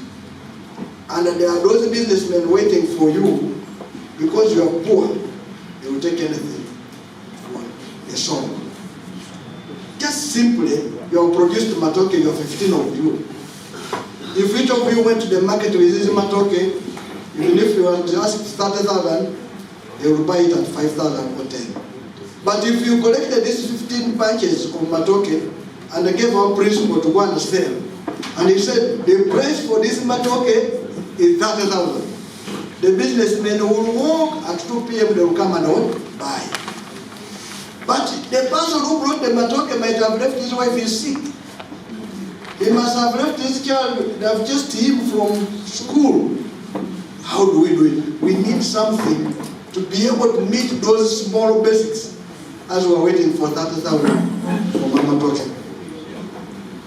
and there are those businessmen waiting for you because you are poor, they will take anything for a song. Just simply, you have produced matoke, you have 15 of you. If each of you went to the market with this matoke, even if you want to ask 30,000, they will buy it at 5,000 or 10. But if you collected these 15 bunches of matoke and they gave our principal to go and sell, and he said the price for this matoke is 30,000, the businessmen will walk at 2 p.m. they will come and buy. But the person who brought the matoke might have left his wife is sick. He must have left his child, they have just him from school. How do we do it? We need something to be able to meet those small basics as we are waiting for 30,000 for Mama Toke.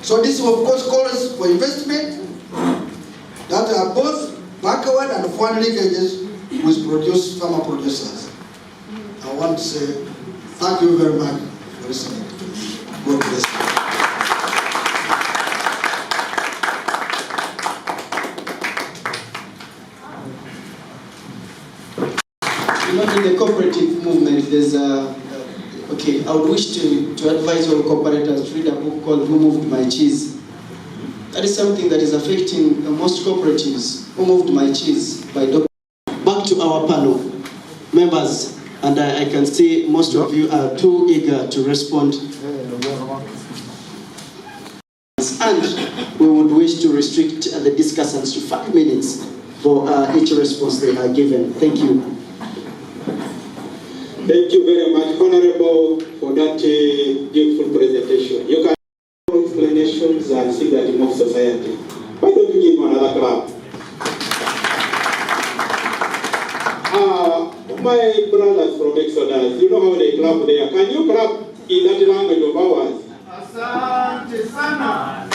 So this of course calls for investment that are both backward and forward linkages with farmer producers. I want to say thank you very much for listening to me. God bless you. In the cooperative movement, there's okay, I would wish to advise all cooperators to read a book called Who Moved My Cheese. That is something that is affecting most cooperatives. Who Moved My Cheese by Dr. Back to our panel members, and I can see most of you are too eager to respond. And we would wish to restrict the discussants to 5 minutes for each response they are given. Thank you. Thank you very much, Honorable, for that beautiful presentation. You can do explanations and see that in society. Why don't you give him another clap? My brothers from Exodus, you know how they clap there. Can you clap in that language of ours? Asante sana.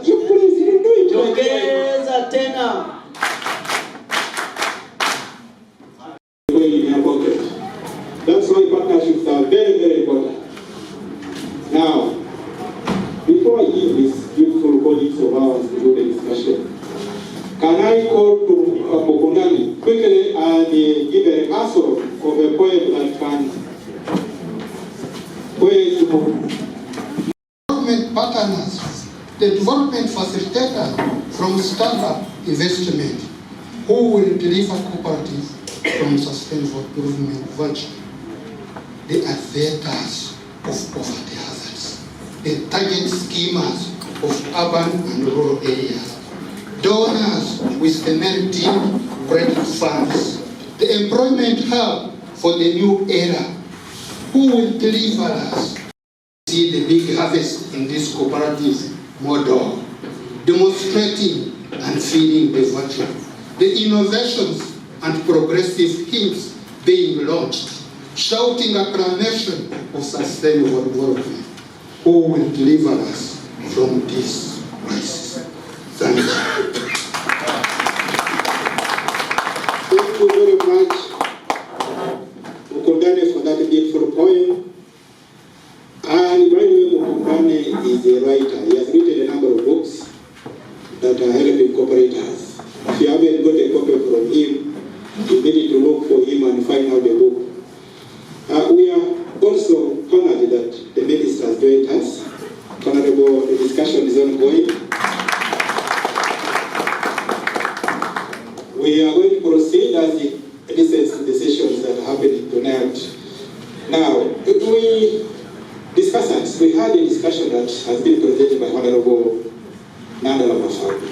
You please, you do it. Ongeza tena. In your pocket. That's why partnerships are very, very important. Now, before I give these beautiful colleagues of ours to do the discussion, can I call to Mokundani quickly and give a rehearsal of a poem that can development partners, the development facilitator from startup investment, who will deliver cooperatives from sustainable improvement virtue, the avatars of poverty hazards, the target schemers of urban and rural areas, donors with the melting credit funds, the employment hub for the new era, who will deliver us. See the big harvest in this cooperative model, demonstrating and feeding the virtue, the innovations and progressive schemes being launched, shouting acclamation of sustainable development. Who will deliver us from this crisis? Thank you. Thank you very much, Mukundane, for that beautiful poem. And by the way, Mukundane is a writer. He has written a number of books that are helping cooperators. If you haven't got a copy from him, you need to look for him and find out the book. We are also honored that the minister has joined us. Honorable, the discussion is ongoing. We are going to proceed as it listens to the sessions that are happening tonight. Now, we had a discussion that has been presented by Honorable Nandala Mafabu.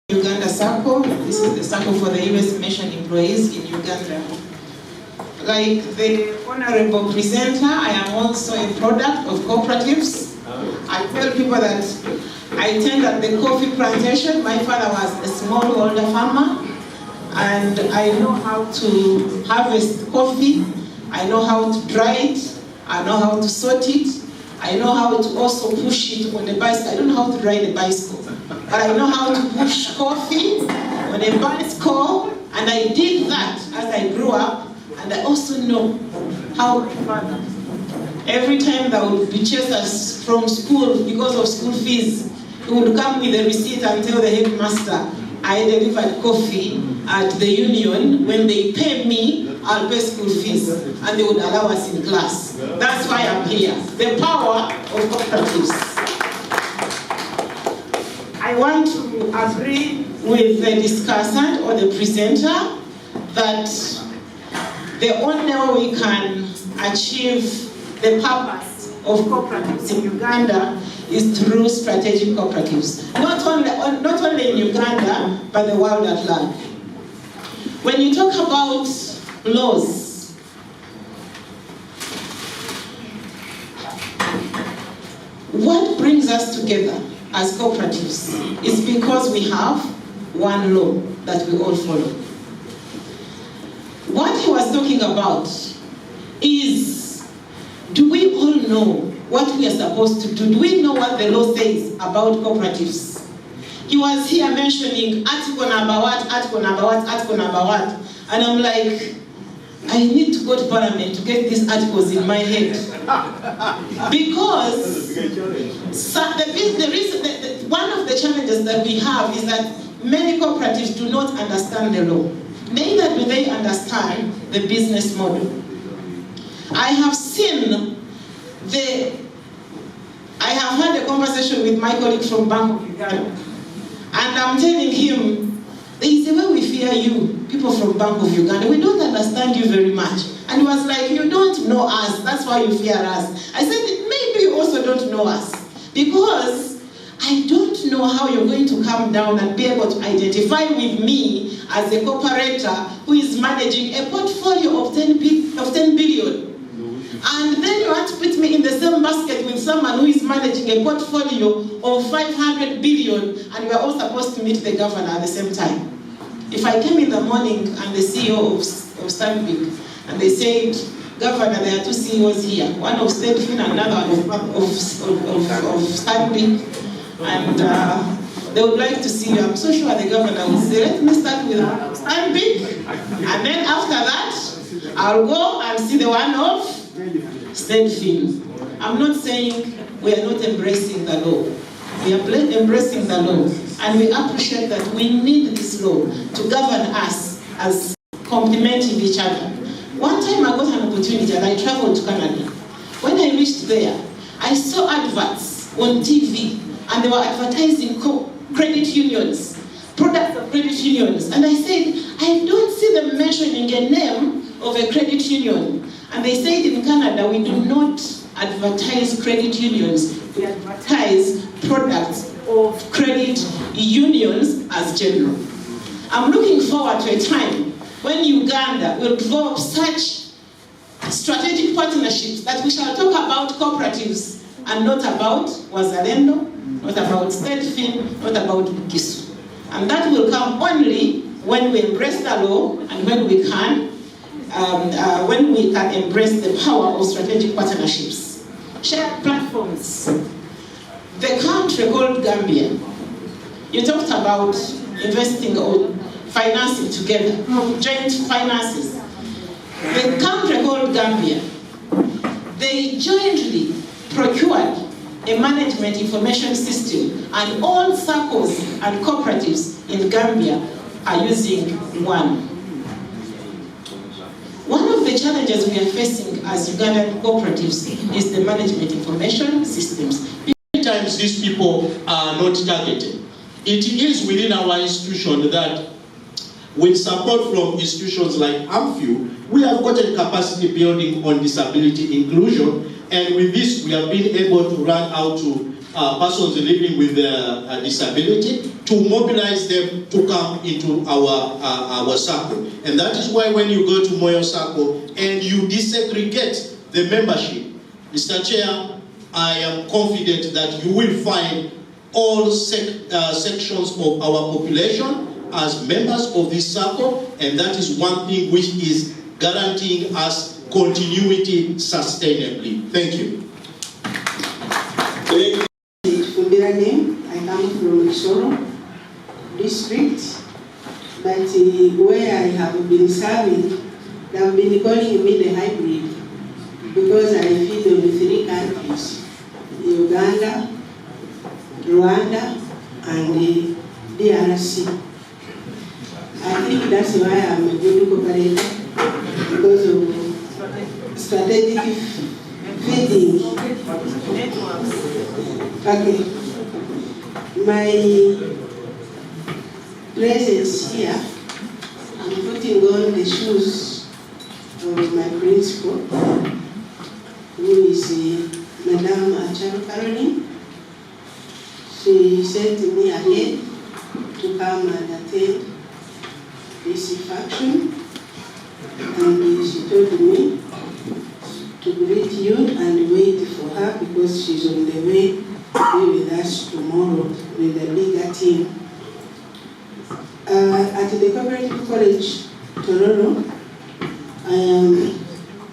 Uganda Circle. This is the circle for the U.S. Mission employees in Uganda. Like the honorable presenter, I am also a product of cooperatives. I tell people that I tended the coffee plantation. My father was a smallholder farmer, and I know how to harvest coffee. I know how to dry it. I know how to sort it. I know how to also push it on the bicycle. I don't know how to ride a bicycle, but I know how to push coffee on a bicycle, and I did that as I grew up. And I also know how my father, every time that would be chased us from school because of school fees, he would come with a receipt and tell the headmaster, I delivered coffee at the union. When they pay me, I'll pay school fees. And they would allow us in class. That's why I'm here. The power of cooperatives. I want to agree with the discussant or the presenter that the only way we can achieve the purpose of cooperatives in Uganda is through strategic cooperatives. Not only in Uganda, but the world at large. When you talk about laws, what brings us together as cooperatives is because we have one law that we all follow. What he was talking about is, do we all know what we are supposed to do? Do we know what the law says about cooperatives? He was here mentioning article number what, article number what, article number what. And I'm like, I need to go to Parliament to get these articles in my head. Because one of the challenges that we have is that many cooperatives do not understand the law. Neither do they understand the business model. I have had a conversation with my colleague from Bank of Uganda, and I'm telling him, there is a way we fear you, people from Bank of Uganda. We don't understand you very much. And he was like, you don't know us, that's why you fear us. I said, maybe you also don't know us, because I don't know how you're going to come down and be able to identify with me as a cooperator who is managing a portfolio of 10 billion. And then you want to put me in the same basket with someone who is managing a portfolio of 500 billion, and we are all supposed to meet the governor at the same time. If I came in the morning and the CEO of Stanbic, and they said, Governor, there are two CEOs here, one of Stanbic and another of Stanbic, and they would like to see you. I'm so sure the governor will say, let me start with Stanbic, and then after that, I'll go and see the one of Stanfield. I'm not saying we are not embracing the law. We are embracing the law, and we appreciate that we need this law to govern us as complementing each other. One time I got an opportunity and I traveled to Canada. When I reached there, I saw adverts on TV, and they were advertising credit unions, products of credit unions. And I said, I don't see them mentioning a name of a credit union. And they said in Canada, we do not advertise credit unions. We advertise products of credit unions as general. I'm looking forward to a time when Uganda will develop such strategic partnerships that we shall talk about cooperatives and not about Wazalendo, not about Stanfield, not about Bukisu. And that will come only when we embrace the law and when we can when we can embrace the power of strategic partnerships, shared platforms. The country called Gambia, you talked about investing or financing together, joint finances. The country called Gambia, they jointly procured a management information system, and all circles and cooperatives in Gambia are using one. One of the challenges we are facing as Ugandan cooperatives is the management information systems. Many times these people are not targeted. It is within our institution that with support from institutions like AMFU, we have gotten capacity building on disability inclusion, and with this we have been able to run out to persons living with disability to mobilize them to come into our circle. And that is why when you go to Moyo Circle and you disaggregate the membership, Mr. Chair, I am confident that you will find all sections of our population as members of this circle, and that is one thing which is guaranteeing us continuity sustainably. Thank you. I come from Soro district, but where I have been serving, they have been calling me the hybrid because I feed on 3 countries, Uganda, Rwanda, and DRC. I think that's why I'm a good cooperator, because of strategic feeding. Okay. My presence here, I'm putting on the shoes of my principal, who is Madame Acharo Caroline. She sent me ahead to come and attend this function, and she told me to greet you and wait for her because she's on the way to be with us tomorrow with a bigger team. At the Cooperative College, Toronto, I am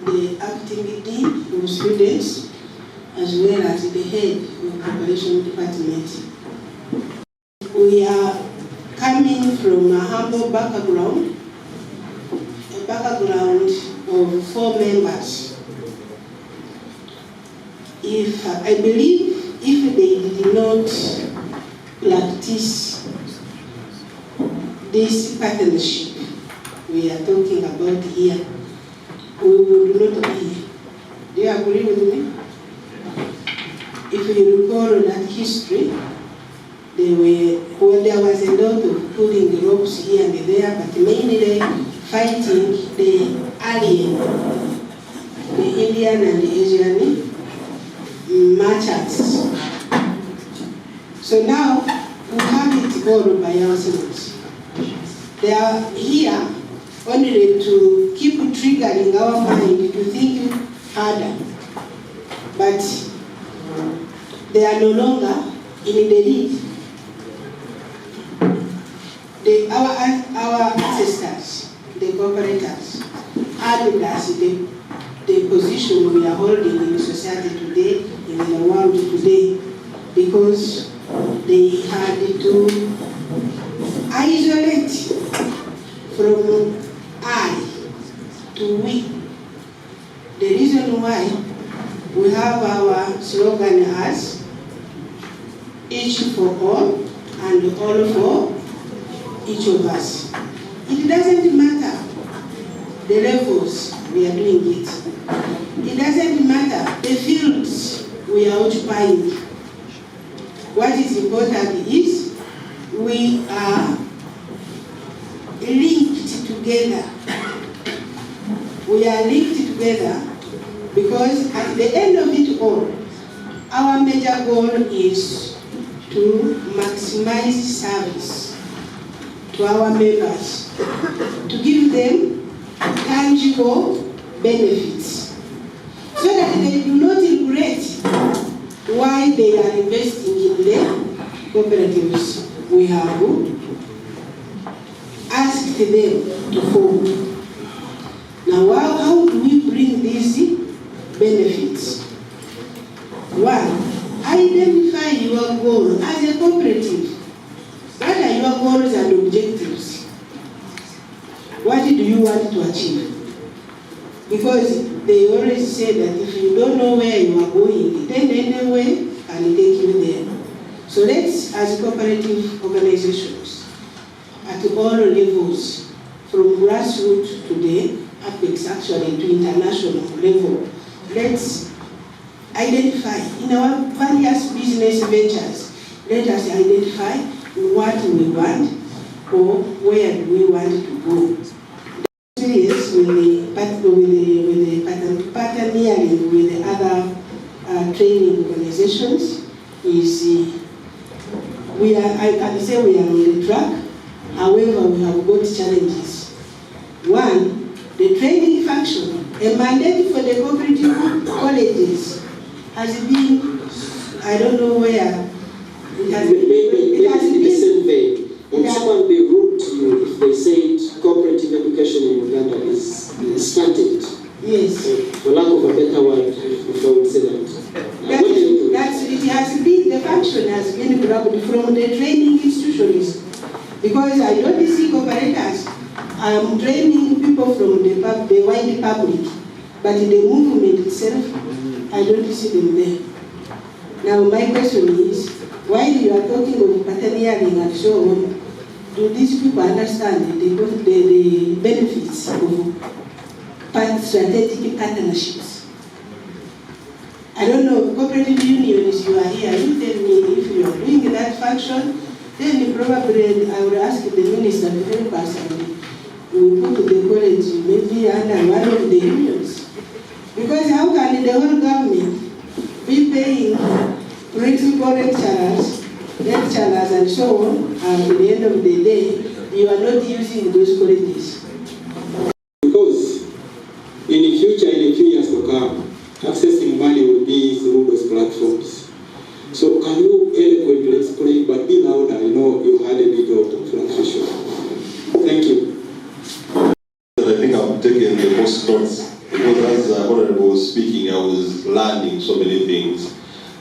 the acting dean for students as well as the head of the Cooperation Department. We are coming from a humble background, a background of 4 members. I believe if they did not practice this partnership we are talking about here, we would not be here. Do you agree with me? If you recall that history, there was a lot of pulling ropes here and there, but mainly fighting the alien, the Indian and the Asian merchants. So now we have it all by ourselves. They are here only to keep triggering our mind to think harder, but they are no longer in the lead. Our ancestors, the cooperators, added us the position we are holding in society today, in the world today, because they had to isolate from I to we. The reason why we have our slogan as each for all and all for each of us. It doesn't matter the levels we are doing it. It doesn't matter the fields we are occupying. What is important is we are linked together. We are linked together because at the end of it all, our major goal is to maximize service to our members, to give them tangible benefits, so that they do not regret why they are investing in the cooperatives we have asked them to form. Now, how do we bring these benefits? One, identify your goal as a cooperative. What are your goals and objectives? What do you want to achieve? Because they always say that if you don't know where you are going, then anyway can take you there. So let's, as cooperative organizations, at all levels, from grassroots today, apex actually to international level, let's identify in our various business ventures, let us identify what we want or where do we want to go. Yes, with the partnering with the other training organizations is I can say we are on the track. However, we have got challenges. One, the training function, a mandate for the cooperative colleges has been, I don't know where, it has been. Would someone be rude to you if they said cooperative education in Uganda is stunted? Yes. For lack of a better word, if I would say that. It has been, the function has been grabbed from the training institutions. Because I don't see cooperators training people from the wide public, but the movement itself, I don't see them there. Now my question is, while you are talking of partnering and so on, do these people understand the benefits of strategic partnerships? I don't know, cooperative unions, you are here, you tell me if you are doing that function, then probably I will ask the minister to help us and we put the college maybe under one of the unions. Because how can the whole government be paying principal lecturers and so on, and at the end of the day, you are not using those colleges? Because in the future, in a few years to come, accessing money will be through those platforms. So can you eloquently explain, but be louder, I know you had a bit of transition. Thank you. I think I've taken the most notes, because as Honorable was speaking, I was learning so many things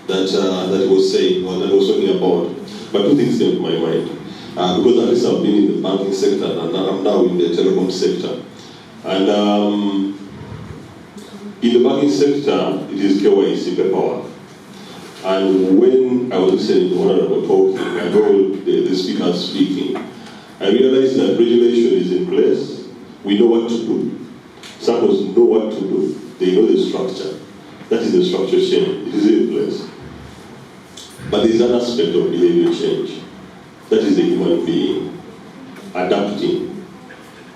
that he was saying, or that he was talking about. But two things came to my mind. Because at least I've been in the banking sector, and I'm now in the telecom sector. And in the banking sector, it is KYC paperwork. And when I was listening to Honorable talking, and all the speakers speaking, I realized that regulation is in place. We know what to do. Suppose know what to do. They know the structure. That is the structure change. It is in place. But there is an aspect of behavior change. That is the human being adapting.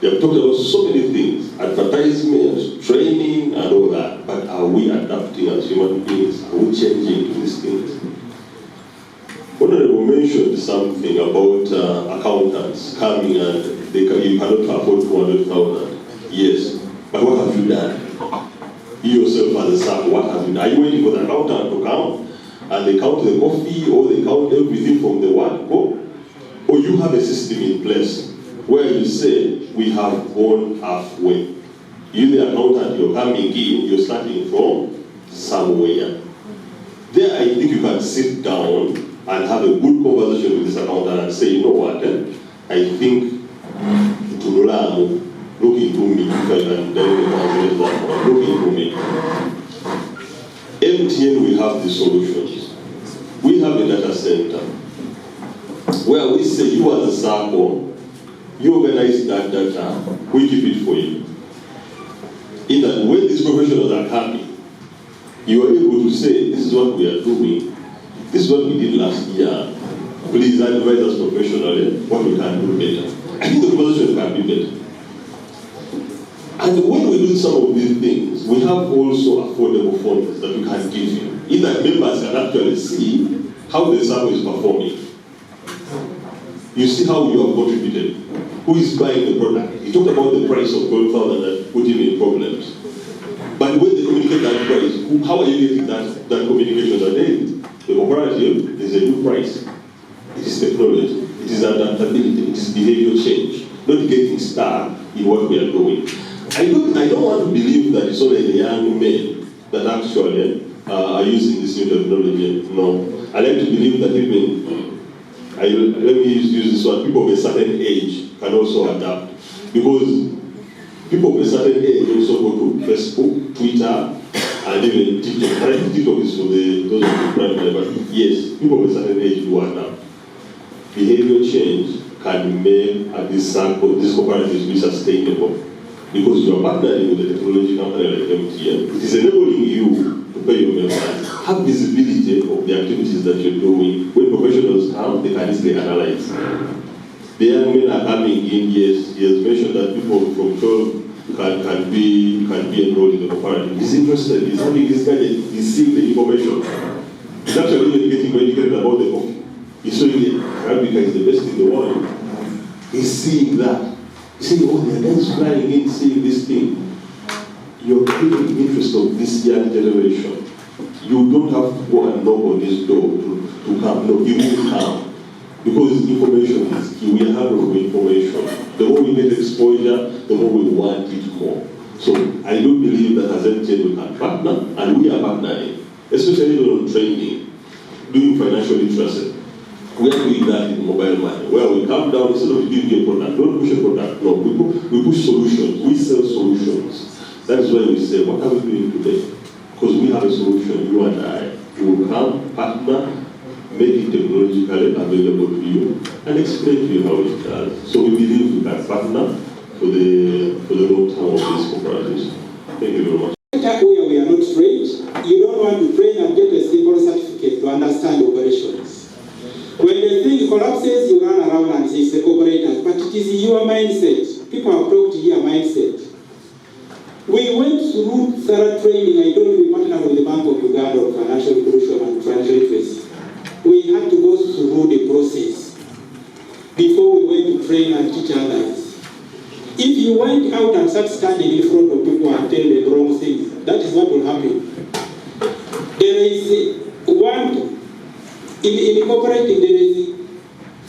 They have talked about so many things, advertisement, training, and all that. But are we adapting as human beings? Are we changing to these things? Honorable mentioned something about accountants coming and you cannot afford 200,000. Yes, but what have you done? You yourself as a staff, what have you done? Are you waiting for the accountant to come and they count the coffee or they count everything from the word go? Or you have a system in place where you say, we have gone halfway. You, the accountant, you're coming in, you're starting from somewhere. There, I think you can sit down and have a good conversation with this accountant and say, you know what, I think look into me, if I can translate that, look into me. MTN, we have the solutions. We have a data center where we say, you as a circle, you organize that data, we keep it for you. In that when these professionals are coming, you are able to say, this is what we are doing, this is what we did last year, please advise us professionally what we can do better. I think the conversation can be better. And when we do some of these things, we have also affordable funds that we can give you. Either members can actually see how the service is performing. You see how you have contributed. Who is buying the product? You talked about the price of gold powder that put him in problems. But when they communicate that price, how are you getting that communication? That the cooperative, there's a new price. It is technology. It is adaptability. It is behavior change. not getting stuck in what we are doing. I don't want to believe that it's only the young men that actually are using this new technology. No. I like to believe that even, let me use this one, people of a certain age can also adapt. Because people of a certain age also go to Facebook, Twitter, and even TikTok. I think TikTok is for those of the primary, but yes, people of a certain age do adapt. Behavior change can make these cooperatives be sustainable. Because you are partnering with a technology company like MTN. It is enabling you to pay your members, have visibility of the activities that you're doing. When professionals come, they can easily analyze. The young men are coming in, yes, he has mentioned that people from 12 can be enrolled in the cooperative. He's interested, he's having this gadget, he's seeing the information. He's actually even getting educated about the coffee. He's showing that Arabica is the best in the world. He's seeing that. See, oh, the guys flying in, seeing this thing. You're creating the interest of this young generation. You don't have to go and knock on this door to come. No, you will come. Because information is key. We have information. The more we get exposure, the more we want it more. So I do believe that as MTN we can partner, and we are partnering, especially on training, doing financial literacy. We are doing that in mobile money, where we come down instead of giving a product, don't push a product, no, we push solutions, we sell solutions. That is why we say, what are we doing today? Because we have a solution, you and I. We will come, partner, make it technologically available to you, and explain to you how it does. So we believe we can partner for the long term of these cooperatives. Thank you very much. Where we are not trained, you don't want to train and get a simple certificate to understand operations. When the thing collapses, you run around and say it's the operators, but it is your mindset. People have talked here mindset. We went through thorough training. I don't know if we partnered with the Bank of Uganda on financial inclusion and financial literacy. We had to go through the process before we went to train and teach others. If you went out and start standing in front of people and tell the wrong things, that is what will happen. There is one. In cooperating, there is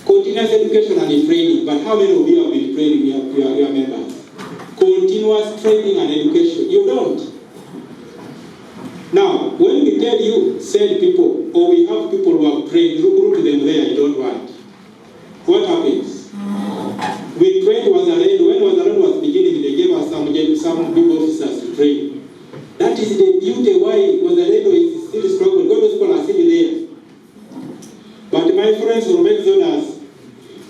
continuous education and training, but how many of you have been training your members? Continuous training and education. You don't. Now, when we tell you, send people, or we have people who have trained, recruit them there, you don't want. What happens? We trained Wazareno. When Wazareno was beginning, they gave us some big officers to train. That is the beauty why Wazareno is still struggling. God people are still there. But my friends from Exodus,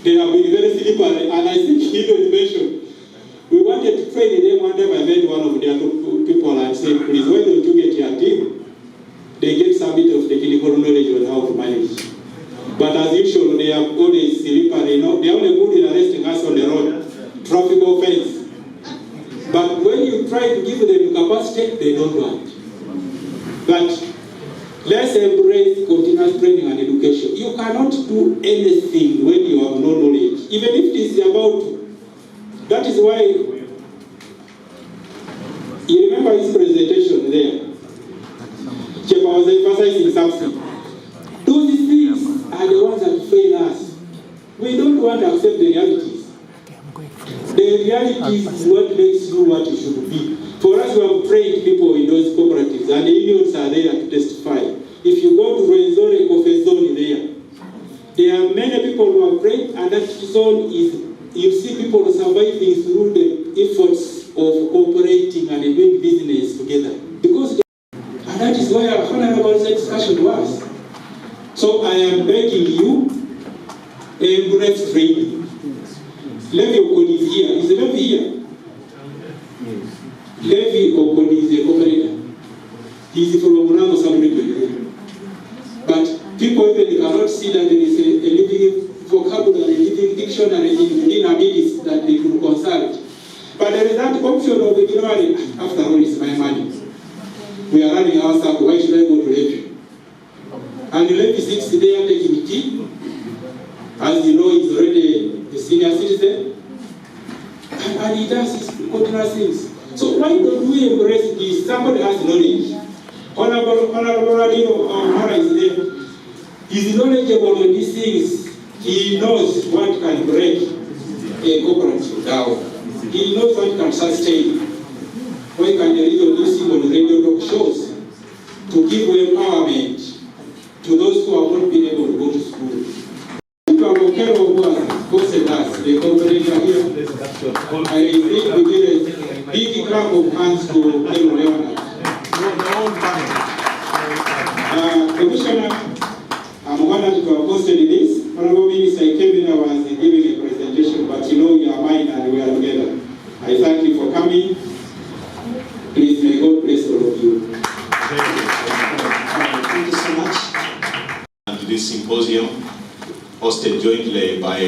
they have been very slippery, and I think even mentioned, we wanted to train them. One time I met one of their people and said, please, why don't you get your team? They get some bit of technical knowledge on how to manage. But as usual, they are always slippery. They are only good in arresting us on the road, traffic offense. But when you try to give them capacity, they don't want. But let's embrace continuous training and education. You cannot do anything when you have no knowledge, even if it is about. That is why you remember his presentation there. Chepa was emphasizing something. Those things are the ones that fail us. We don't want to accept the realities. The realities is what makes you what you should be. For us, we have trained people in those cooperatives, and the unions are there to testify. If you go to Rwenzori Coffee Zone there are many people who are trained, and that zone is, you see people surviving through the efforts of cooperating and doing business together. Because, and that is why our honorable discussion was. So I am begging you, embrace training. Levi Okoni is here. Is Levi here? Levi Okoni is a operator. He is from Murango Samaritan. But people even cannot see that there is a living vocabulary, a living dictionary in abilities that they could consult. But there is that option of ignoring, after all, it's my money. We are running our circle, why should I go to Levi? And Levi sits there taking tea. As you know, he's already a senior citizen. And he does his continuous things. So why don't we embrace this? Somebody has knowledge. Honorable Mara is there. He's knowledgeable on these things. He knows what can break a cooperative down. He knows what can sustain. Why can the radio do simple radio talk shows to give empowerment to those who have not been able to go to school? Who has hosted us, the cooperator here. I think we did a big clap of hands to Ken Leonard. Commissioner, I'm honored to have hosted this. Honorable Minister, I came in, I was giving a presentation, but you know you are mine and we are together. I thank you for coming. Please, may God bless all of you. Thank you so much. And this symposium, hosted jointly by,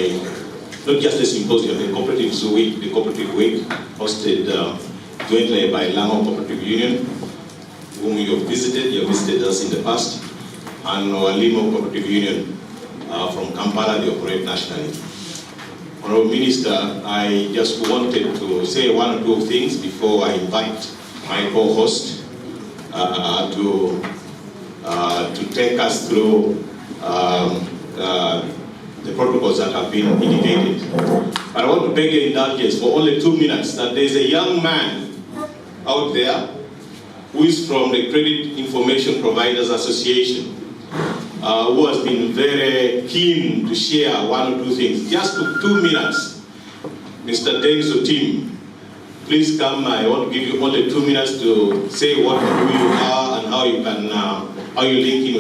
not just the symposium, the Cooperatives Week, the Cooperative Week, hosted jointly by Lango Cooperative Union, whom you have visited us in the past, and Limo Cooperative Union from Kampala, they operate nationally. Honorable Minister, I just wanted to say one or two things before I invite my co-host to take us through the protocols that have been indicated. But I want to beg your indulgence for only 2 minutes that there is a young man out there who is from the Credit Information Providers Association who has been very keen to share one or two things. Just 2 minutes. Mr. Dennis Otim, please come. I want to give you only 2 minutes to say who you are and how you can how you link in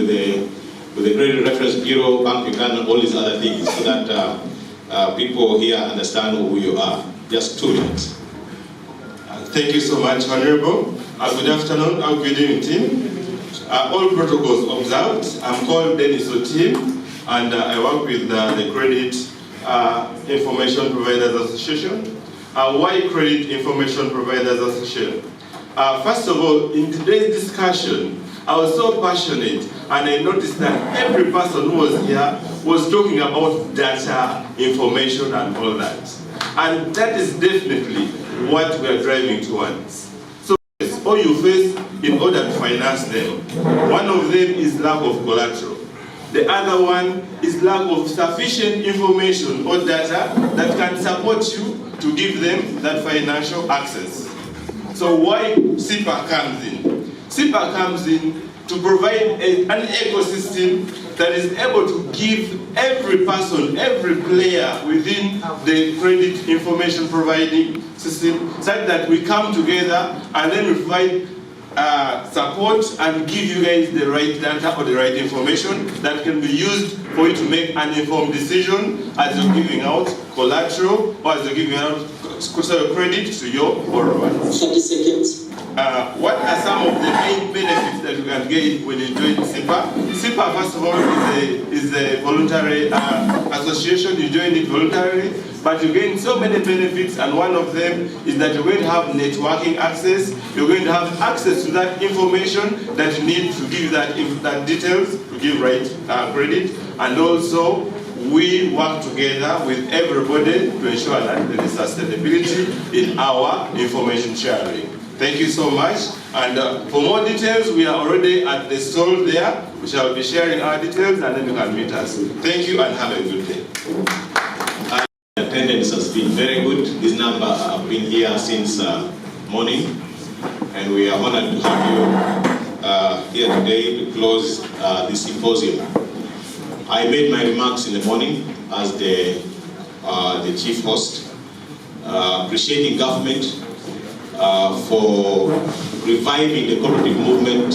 with the Credit Reference Bureau, Bank Uganda, and all these other things, so that people here understand who you are. Just 2 minutes. Thank you so much, Honorable. Good afternoon, good evening, team. All protocols observed. I'm called Dennis Otim, and I work with the Credit Information Providers Association. Why Credit Information Providers Association? First of all, in today's discussion, I was so passionate, and I noticed that every person who was here was talking about data, information, and all that. And that is definitely what we are driving towards. So, all you face in order to finance them. One of them is lack of collateral. The other one is lack of sufficient information or data that can support you to give them that financial access. So why SIPA comes in? SIPA comes in to provide an ecosystem that is able to give every person, every player within the credit information providing system, such that we come together and then we provide support and give you guys the right data or the right information that can be used for you to make an informed decision as you're giving out collateral or as you're giving out credit to your borrower. 30 seconds. What are some of the main benefits that you can get when you join SIPA? SIPA, first of all, is a voluntary association. You join it voluntarily, but you gain so many benefits, and one of them is that you're going to have networking access. You're going to have access to that information that you need to give that details to give right credit, and also we work together with everybody to ensure that there is sustainability in our information sharing. Thank you so much. And for more details, we are already at the stall there. We shall be sharing our details and then you can meet us. Thank you and have a good day. Attendance has been very good. This number have been here since morning, and we are honored to have you here today to close this symposium. I made my remarks in the morning as the chief host, appreciating government for reviving the cooperative movement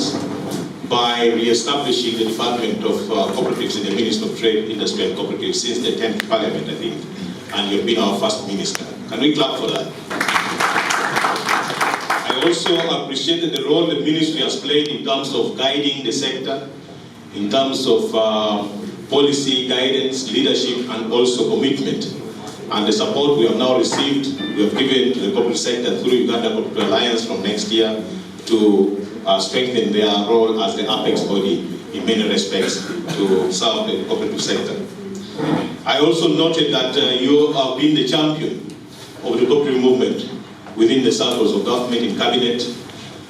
by re-establishing the Department of Cooperatives in the Ministry of Trade, Industry and Cooperatives since the 10th Parliament, I think. And you've been our first minister. Can we clap for that? I also appreciated the role the ministry has played in terms of guiding the sector, in terms of policy, guidance, leadership, and also commitment. And the support we have now received, we have given to the cooperative sector through Uganda Cooperative Alliance from next year to strengthen their role as the apex body in many respects to serve the cooperative sector. I also noted that you have been the champion of the cooperative movement within the circles of government in cabinet.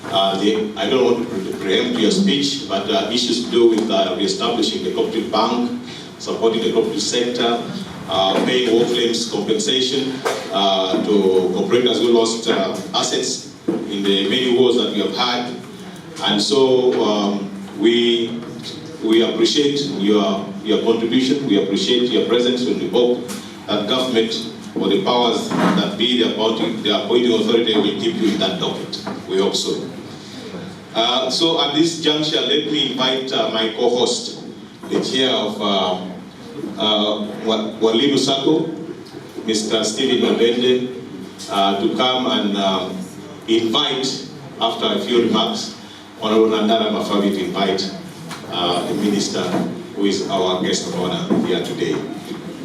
I don't want to preempt your speech, but issues to do with re-establishing the cooperative bank, supporting the cooperative sector, paying war claims compensation to cooperatives who lost assets in the many wars that we have had. And so we appreciate your contribution, we appreciate your presence, and we hope that government or the powers that be the appointing authority will keep you in that docket. We hope so. So at this juncture, let me invite my co-host, the chair of Walimu Sacco, Mr. Stephen Mabende, to come and invite, after a few remarks, Honorable Nandara Mafabi to invite the minister who is our guest of honor here today.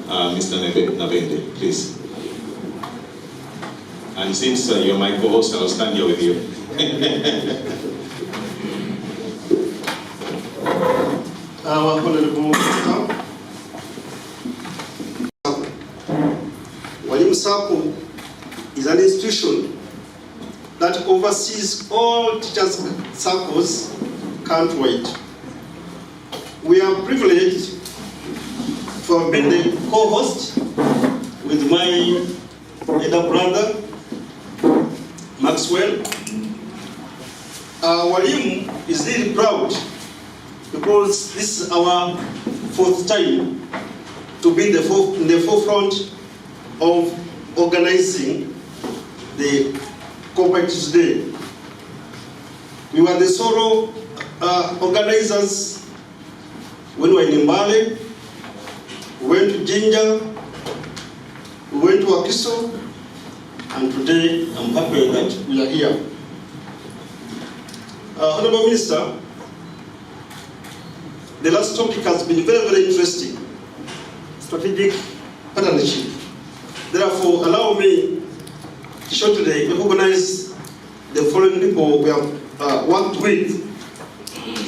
Mr. Nabende, please. And since you're my co-host, I'll stand here with you. Our Honorable Minister, Walimu Sacco is an institution that oversees all teachers' circles countrywide. We are privileged to have been the co-host with my elder brother, Maxwell. Walimu is really proud because this is our fourth time to be in the forefront of organizing the Cooperatives Day. We were the solo organizers when we were in Mbale, we went to Jinja, we went to Akiso, and today I'm happy that we are here. Honorable Minister, the last topic has been very, very interesting. Strategic partnership. Therefore, allow me to shortly recognize the following people we have worked with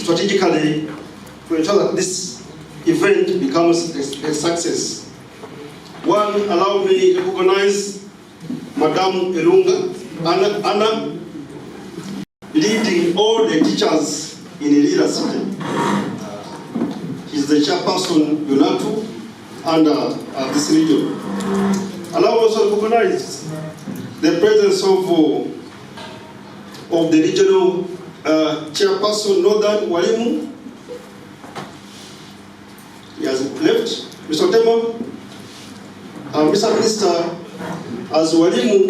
strategically to ensure that this event becomes a success. One, allow me to recognize Madam Elunga, Anna, leading all the teachers in Lira city. She's the chairperson, UNATU, under this region. Allow me also to recognize the presence of the regional chairperson, Northern Walimu. He has left. Mr. Temo, Mr. Minister, as Walimu,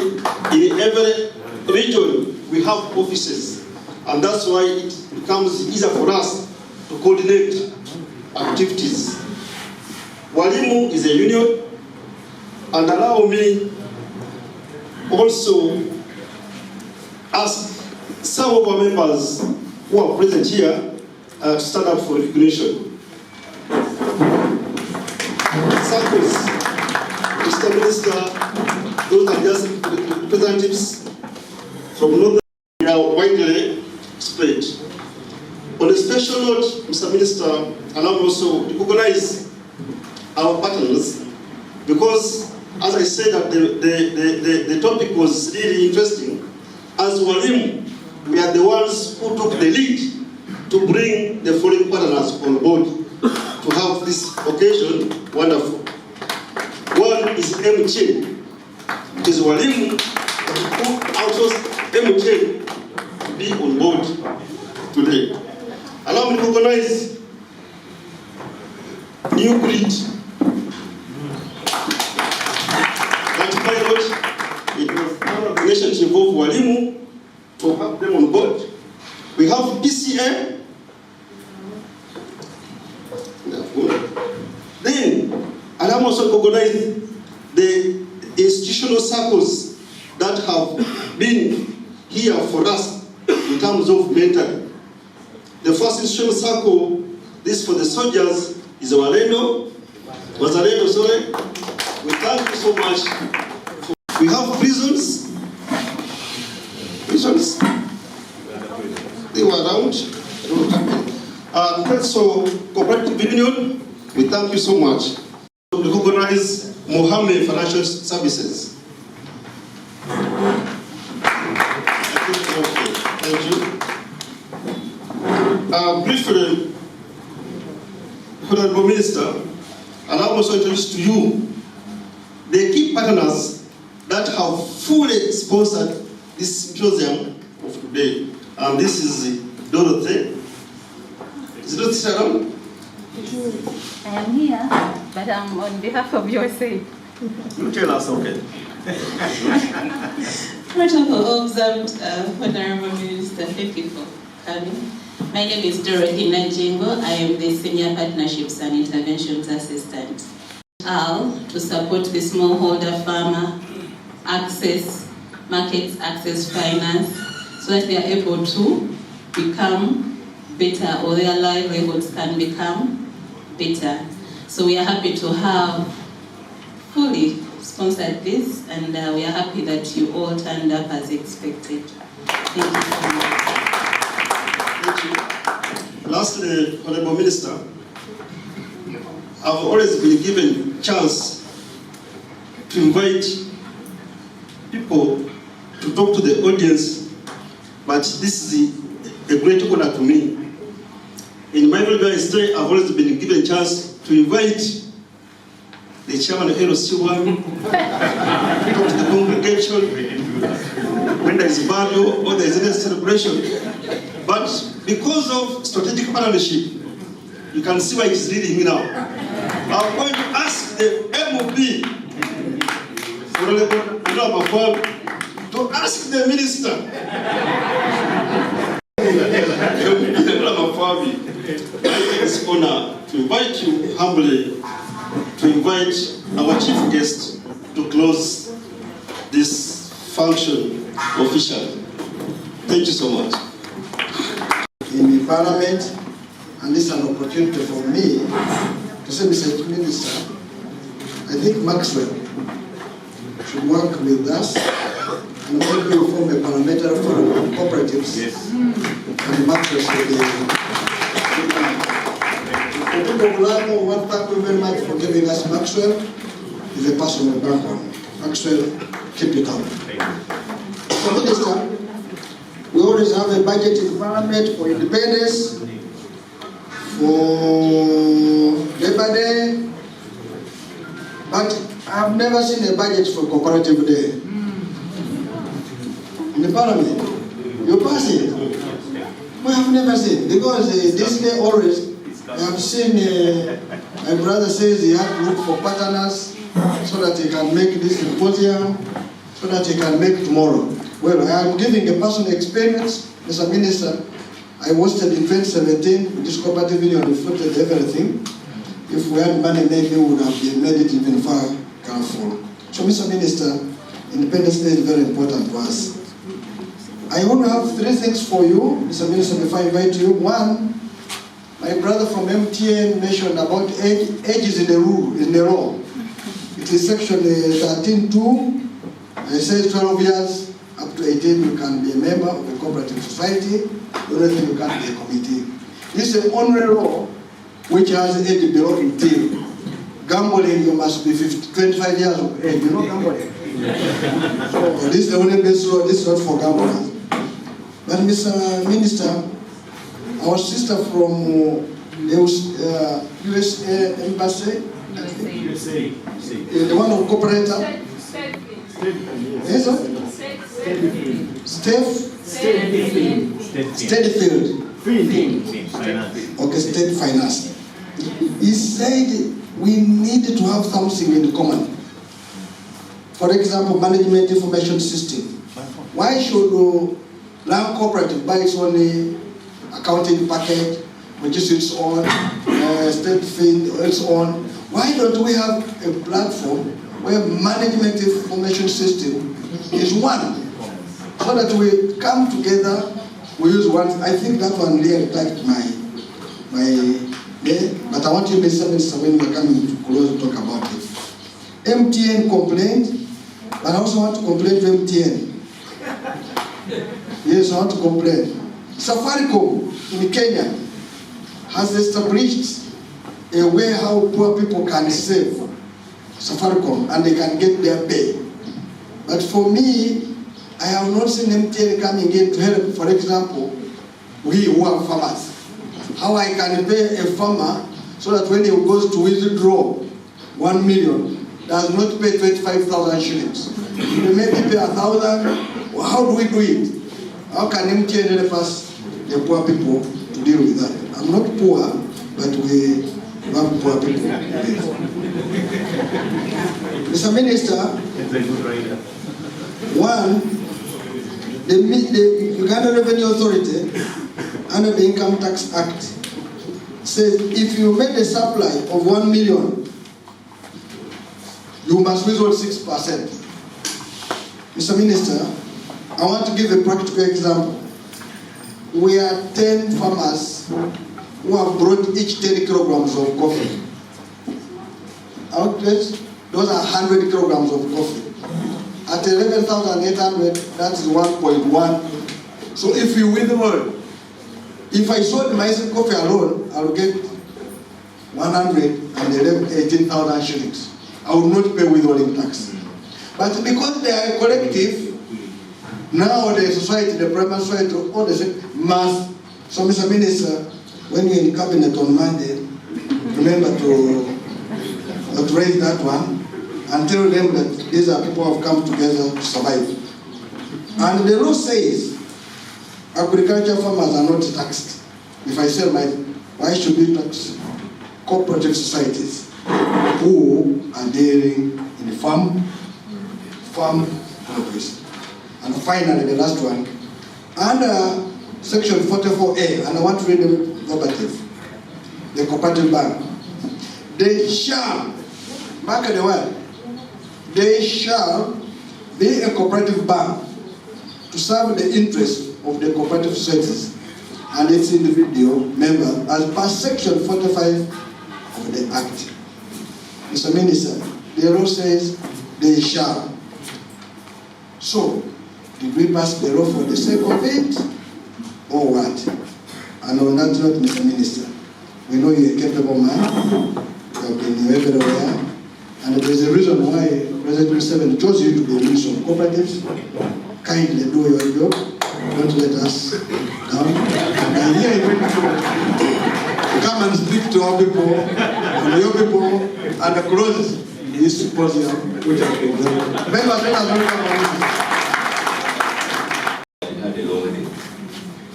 in every region we have offices, and that's why it becomes easier for us to coordinate activities. Walimu is a union, and allow me also ask some of our members who are present here to stand up for recognition. Circles, Mr. Minister, those are just representatives from Northern. They are widely spread. On a special note, Mr. Minister, allow me also to recognize our partners, because as I said that the topic was really interesting. As Walimu, we are the ones who took the lead to bring the foreign partners on board to have this occasion wonderful. One is MCH. It is Walimu who outsourced MCH to be on board today. Allow me to recognize New Breed. That pilot, it was one of the relationship of Walimu to have them on board. We have PCA. Then, allow me also to recognize the institutional circles that have been here for us in terms of mentoring. The first institutional circle, this for the soldiers, is Wazalendo. Sorry. We thank you so much. We have prisons. They were around. So, Cooperative Union, we thank you so much. We recognize Mohammed Financial Services. Thank you. Briefly, Honorable Minister, allow me to introduce to you partners that have fully sponsored this symposium of today. And this is Dorothy. Is Dorothy around? I am here, but I'm on behalf of USA. You tell us, okay. Protocol observed, Honorable Minister, thank you for coming. My name is Dorothy Najingo. I am the Senior Partnerships and Interventions Assistant. To support the smallholder farmer access, markets access finance, so that they are able to become better, or their livelihoods can become better. So we are happy to have fully sponsored this, and we are happy that you all turned up as expected. Thank you so much. Thank you. Lastly, Honorable Minister, I've always been given chance to invite people to talk to the audience, but this is a great honor to me. In my very history, I've always been given chance to invite the chairman of LC1 to talk to the congregation when there is value or there is any celebration. But because of strategic partnership, you can see why it's leading me now. I'm going to ask the MOP to ask the minister it's an honor to invite you humbly to invite our chief guest to close this function officially. Thank you so much. In the Parliament, and this is an opportunity for me to say, Mr. Minister, I think Maxwell should work with us, and maybe we form a parliamentary forum of cooperatives. Yes. And Maxwell should be. The people of Lago want to thank you very much for giving us Maxwell. He's a personal background. Maxwell, keep it up. So, Minister, we always have a budget in Parliament for independence, for Labor Day, but I've never seen a budget for Cooperative Day. In the Parliament, you pass it. We have never seen, because this day always, I have seen my brother says he had to look for partners so that he can make this symposium, so that he can make tomorrow. Well, I am giving a personal experience, Mr. Minister. I hosted in 2017 with this cooperative union, we footed everything. If we had money, maybe we would have made it even far careful. So, Mr. Minister, Independence Day is very important to us. I want to have three things for you, Mr. Minister, before I invite you. One, my brother from MTN mentioned about age. Age is in the law. It is section 13.2. It says 12 years, up to 18 you can be a member of a cooperative society. The only thing you can't be a committee. This is an honorary law which has age below 18. Gambling, you must be 25 years of age. You know gambling? So this is the only base law. This is not for gamblers. But Mr. Minister, our sister from USA Embassy, the one of cooperator, Steadfield. Okay, State Finance. He said we need to have something in common. For example, management information system. Why should Land Cooperative buy its own accounting package, which is its own, State Field its own? Why don't we have a platform where management information system is one, so that we come together, we use one? I think that one really touched my but I want you, Mr. Minister, when we're coming to close, to talk about it. MTN complained, but I also want to complain to MTN. Yes, I want to complain. Safaricom in Kenya has established a way how poor people can save Safaricom and they can get their pay. But for me, I have not seen MTN coming in to help. For example, we who are farmers, how I can pay a farmer so that when he goes to withdraw 1 million, does not pay 25,000 shillings. They maybe pay 1,000. Well, how do we do it? How can MTN help us, the poor people, to deal with that? I'm not poor, but we have poor people. Mr. Minister, one, the Uganda Revenue Authority, under the Income Tax Act, says if you made a supply of 1 million, you must withhold 6%. Mr. Minister, I want to give a practical example. We are 10 farmers who have brought each 10 kilograms of coffee. Outlets, those are 100 kilograms of coffee. At 11,800, that is 1.1. So if you withhold, if I sold my coffee alone, I will get 118,000 shillings. I will not pay withholding tax. But because they are a collective, now the society, the private society, all the same, must. So, Mr. Minister, when you're in cabinet on Monday, remember to raise that one and tell them that these are people who have come together to survive. And the law says agriculture farmers are not taxed. If I sell my, why should we tax cooperative societies who are dealing in the farm products? And finally, the last one, under section 44A, and I want to read the verbatim, the cooperative bank, they shall, mark the word, they shall be a cooperative bank to serve the interests of the cooperative societies and its individual members as per section 45 of the Act. Mr. Minister, the law says they shall. So, did we pass the law for the sake of it, or what? And on that note, Mr. Minister, we know you're a capable man, you have been everywhere, and there's a reason why President Museveni chose you to be a minister of cooperatives. Kindly do your job, don't let us down. And here you come and speak to our people, and your people, and close this symposium, which has been done. Members, let us welcome.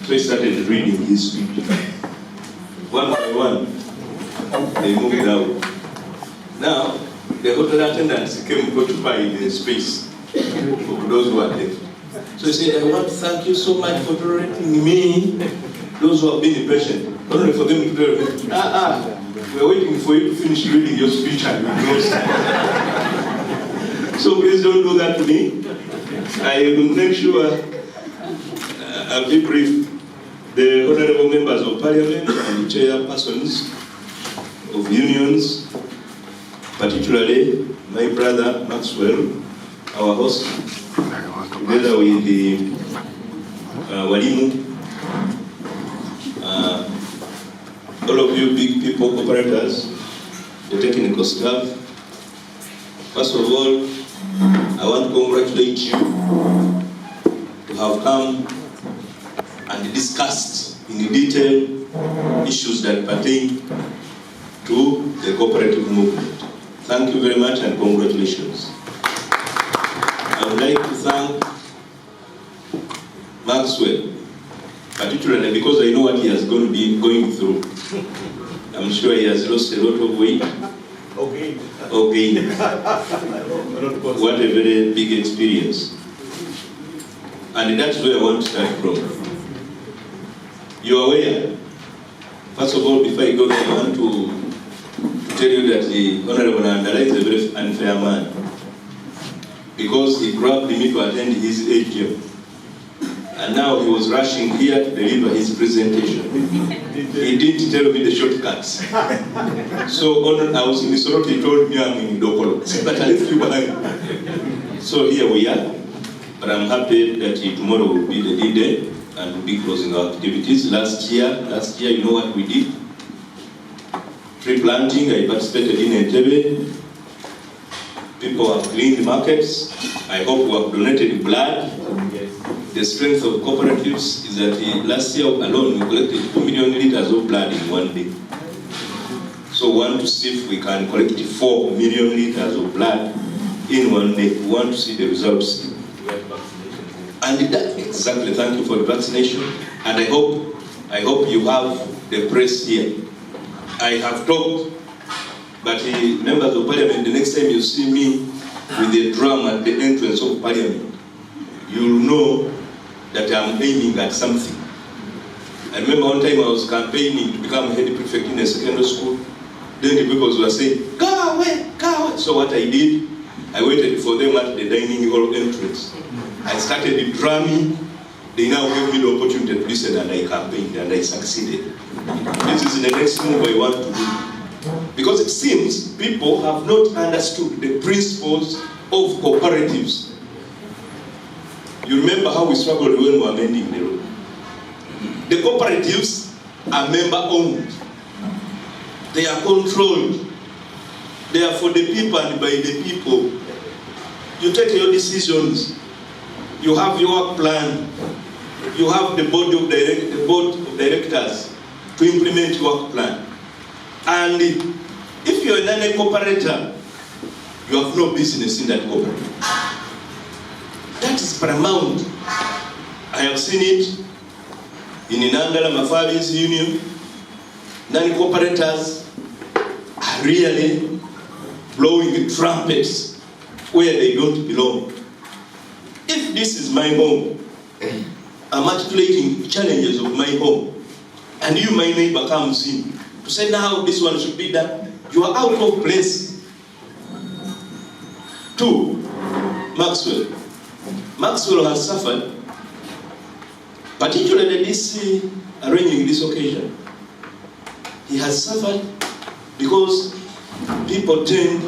So he started reading his speech. One by one, they moved out. Now, the hotel attendants came to occupy the space of those who are left. So he said, I want to thank you so much for tolerating me, those who have been patient. Not only for them to tolerate. We're waiting for you to finish reading your speech and we close. So please don't do that to me. I will make sure I'll be brief. The honorable members of parliament and chairpersons of unions, particularly my brother Maxwell, our host, together with the Walimu, all of you big people, operators, the technical staff. First of all, I want to congratulate you to have come and discussed in detail issues that pertain to the cooperative movement. Thank you very much and congratulations. I would like to thank Maxwell, particularly because I know what he has going to be going through. I'm sure he has lost a lot of weight. Okay. What a very big experience. And that's where I want to start from. You are aware, first of all, before I go there, I want to tell you that the Honorable Nandala is a very unfair man. Because he grabbed me to attend his AGM. And now he was rushing here to deliver his presentation. He didn't tell me the shortcuts. So I was in the slot, he told me I'm in Dokolo. But I left you behind. So here we are. But I'm happy that tomorrow will be the D-Day. And we'll be closing our activities. Last year, you know what we did? Tree planting, I participated in Entebbe. People have cleaned markets. I hope we have donated blood. The strength of cooperatives is that last year alone we collected 2 million liters of blood in one day. So So we want to see if we can collect 4 million liters of blood in one day. We want to see the results. And that, exactly, thank you for the vaccination. And I hope you have the press here. I have talked, but members of parliament, the next time you see me with a drum at the entrance of parliament, you'll know that I'm aiming at something. I remember one time I was campaigning to become head prefect in a secondary school. Then the people were saying, go away, go away. So what I did, I waited for them at the dining hall entrance. I started drumming. They now gave me the opportunity to listen, and I campaigned and I succeeded. This is the next move I want to do. Because it seems people have not understood the principles of cooperatives. You remember how we struggled when we were amending the law. The cooperatives are member-owned. They are controlled. They are for the people and by the people. You take your decisions. You have your work plan. You have the board of directors to implement your work plan. And if you're a non-cooperator, you have no business in that cooperative. That is paramount. I have seen it in Inangala Mafabi's union. Non-cooperators are really blowing trumpets where they don't belong. If this is my home, I'm articulating challenges of my home, and you, my neighbor, comes in to say now this one should be done, you are out of place. 2, Maxwell. Maxwell has suffered, particularly this arranging this occasion. He has suffered because people tend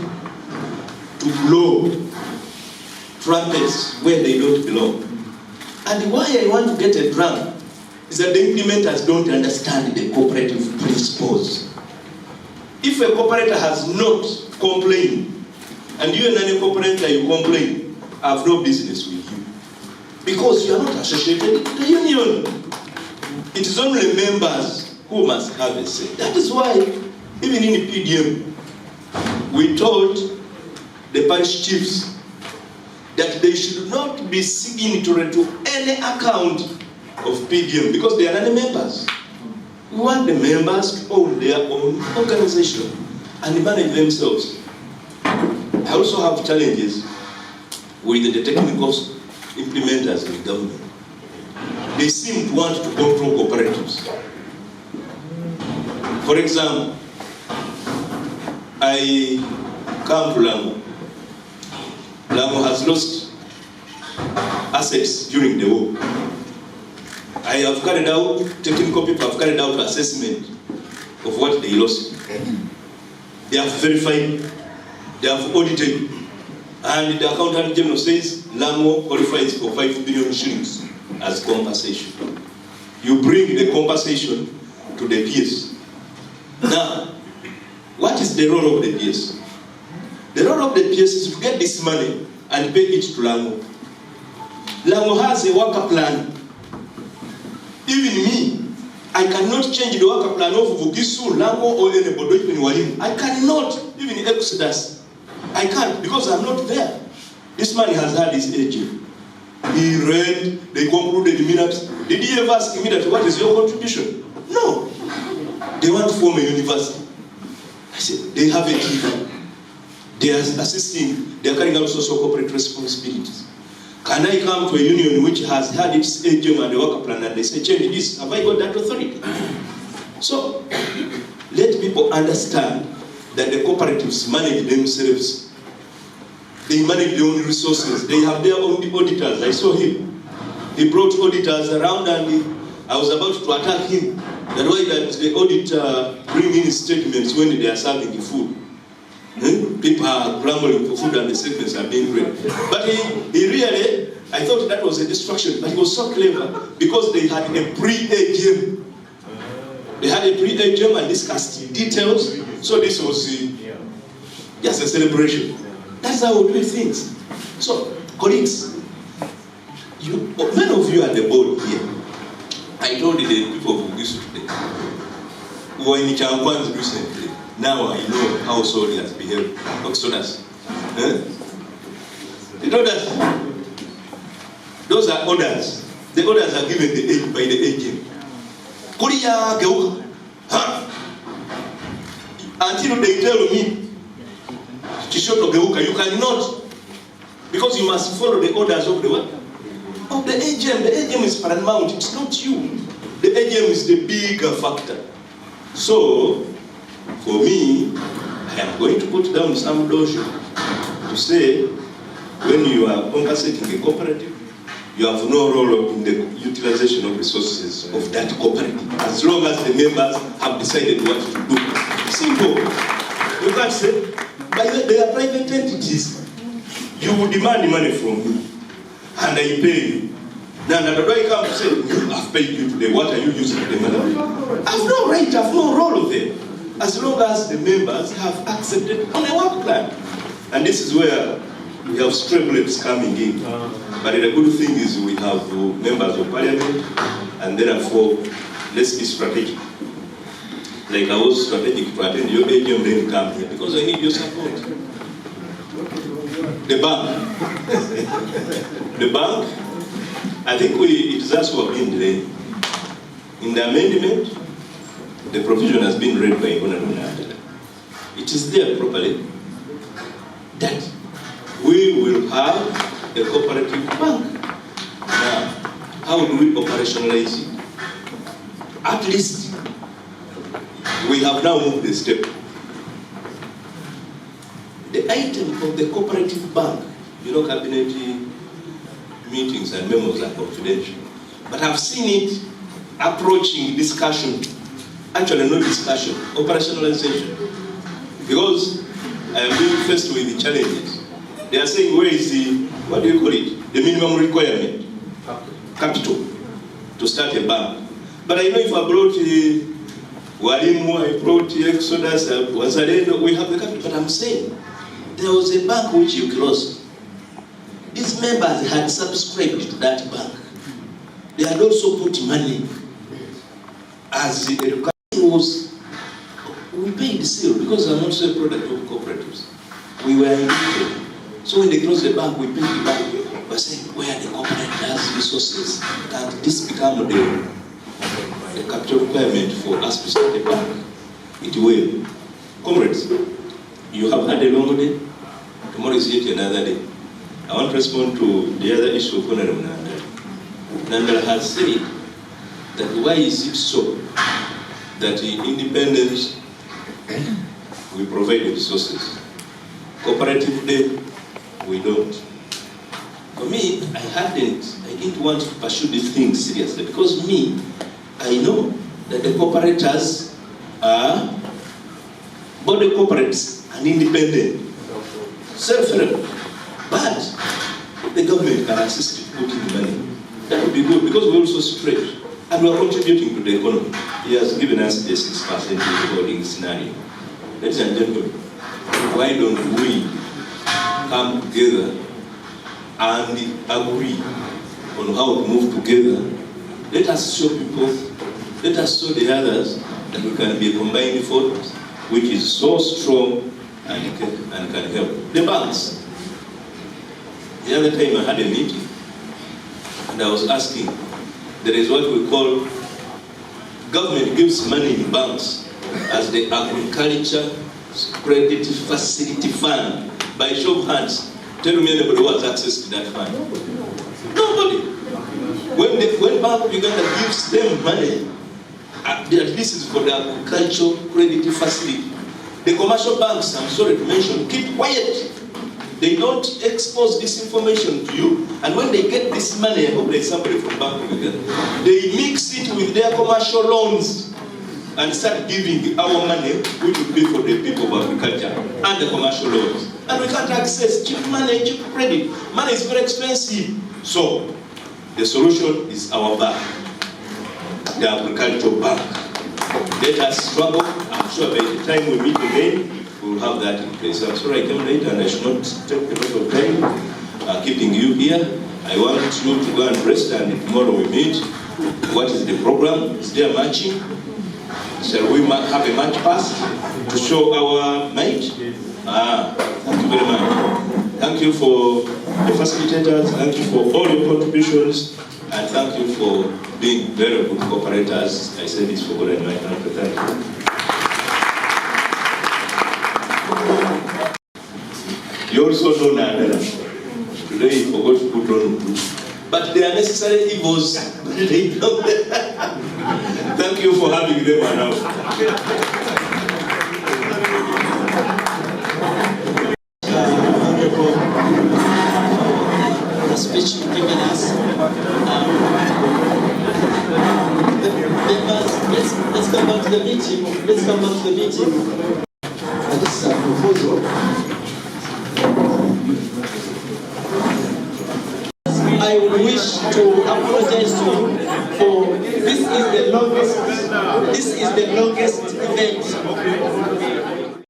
to blow trumpets where they don't belong. And why I want to get a drum is that the implementers don't understand the cooperative principles. If a cooperator has not complained, and you and a cooperator you complain, I have no business with you. Because you are not associated with the union. It is only members who must have a say. That is why, even in the PDM, we told the parish chiefs that they should not be signatory to any account of PDM because they are not members. We want the members to own their own organization and manage themselves. I also have challenges with the technical implementers in government. They seem to want to control cooperatives. For example, I come to Lamu. Lamu has lost assets during the war. I have carried out, technical people have carried out assessment of what they lost. They have verified, they have audited, and the accountant general says Lamu qualifies for 5 billion shillings as compensation. You bring the compensation to the PS. Now, what is the role of the PS? The role of the PS is to get this money and pay it to Lamu. Lamu has a worker plan. Even me, I cannot change the worker plan of Vugisu, Lamu, or anybody in Walim. I cannot, even Exodus. I can't because I'm not there. This man has had his age. He read, they concluded the minutes. Did he ever ask me that what is your contribution? No. They want to form a university. I said, they have a team. They are assisting, they are carrying out social corporate responsibilities. Can I come to a union which has had its AGM and the worker plan and they say, change this? Have I got that authority? So, let people understand that the cooperatives manage themselves. They manage their own resources. They have their own auditors. I saw him. He brought auditors around and I was about to attack him. That why that the auditor bring in statements when they are serving the food. People are clamoring for food and the statements are being read. But he really, I thought that was a distraction, but he was so clever because they had a pre-AGM. They had a pre-AGM and discussed details. So this was just a celebration. That's how we do things. So, colleagues, many of you at the board here, I told the people who used to today, who were in Changkwan's recently, Now I know how soldiers behave. Look, soldiers. The orders, those are orders. The orders are given by the agent. Korea geuka. Until they tell me, Chishoto geuka, you cannot. Because you must follow the orders of the what? Of the AGM. The AGM is paramount, it's not you. The AGM is the bigger factor. So, for me, I am going to put down some dojo to say, when you are compensating a cooperative, you have no role in the utilization of resources of that cooperative, as long as the members have decided what to do. Simple. You can't say, but they are private entities. You will demand money from me, and I pay you. Now, the guy comes to say, I've paid you today, what are you using the money? I have no right, I have no role there, as long as the members have accepted on a work plan. And this is where we have stragglers coming in. But the good thing is we have members of parliament, and therefore, let's be strategic. Like I was strategic to attend your AGM, then come here, because I need your support. The bank. The bank, I think it is us who have been delayed. In the amendment, the provision has been read by Honorable. It is there properly that we will have a cooperative bank. Now, how do we operationalize it? At least, we have now moved the step. The item of the cooperative bank, you know, cabinet meetings and memos are confidential. But I've seen it approaching discussion, actually not discussion, operationalization. Because I am being faced with the challenges. They are saying, where is the, what do you call it? The minimum requirement, capital, to start a bank. But I know if I brought Walimu, I brought Exodus, Wazareno, we have the capital. But I'm saying, there was a bank which you closed. These members had subscribed to that bank. They had also put money as the education was. We paid the seal because I'm also a product of cooperatives. We were indebted. So when they closed the bank, we paid the bank. We're saying, where the cooperative has resources, can this become the capital requirement for us to start a bank? It will. Comrades, you have had a long day. Tomorrow is yet another day. I want to respond to the other issue of Honorable Nandal. Nandal has said that why is it so that in independence we provide the resources. Cooperative day, we don't. For me, I didn't want to pursue this thing seriously because me, I know that the cooperators are, both the corporates and independent, self-help. But the government can assist in putting money. That would be good because we're also stretched and we're contributing to the economy. He has given us the 6% holding scenario. Ladies and gentlemen, why don't we come together and agree on how to move together? Let us show people, let us show the others that we can be a combined effort which is so strong and can help. The banks. The other time I had a meeting and I was asking, there is what we call, government gives money in banks as the agriculture credit facility fund. By show of hands, tell me anybody who has access to that fund. Nobody. When Bank of Uganda gives them money, at least it's for the agricultural credit facility. The commercial banks, I'm sorry to mention, keep quiet. They don't expose this information to you. And when they get this money, I hope there's somebody from Bank of Uganda, they mix it with their commercial loans and start giving our money, which would be for the people of agriculture, and the commercial loans. And we can't access cheap money, cheap credit. Money is very expensive. So, the solution is our bank, the agricultural bank. Let us struggle. I'm sure by the time we meet again, we will have that in place. I'm sorry I came late and I should not take a lot of time keeping you here. I want you to go and rest, and tomorrow we meet. What is the program? Is there matching? Shall we have a match pass? to show our might. Thank you very much. Thank you for the facilitators, thank you for all your contributions, and thank you for being very good cooperators. I said this for God and my country. Thank you. You also know Nagara. Today you forgot to put on, but they are necessary evils. Thank you for having them around. The speech you've given us. Members, let's come back to the meeting. Let's come back to the meeting. This is a proposal. I wish to apologize to you for this is the longest event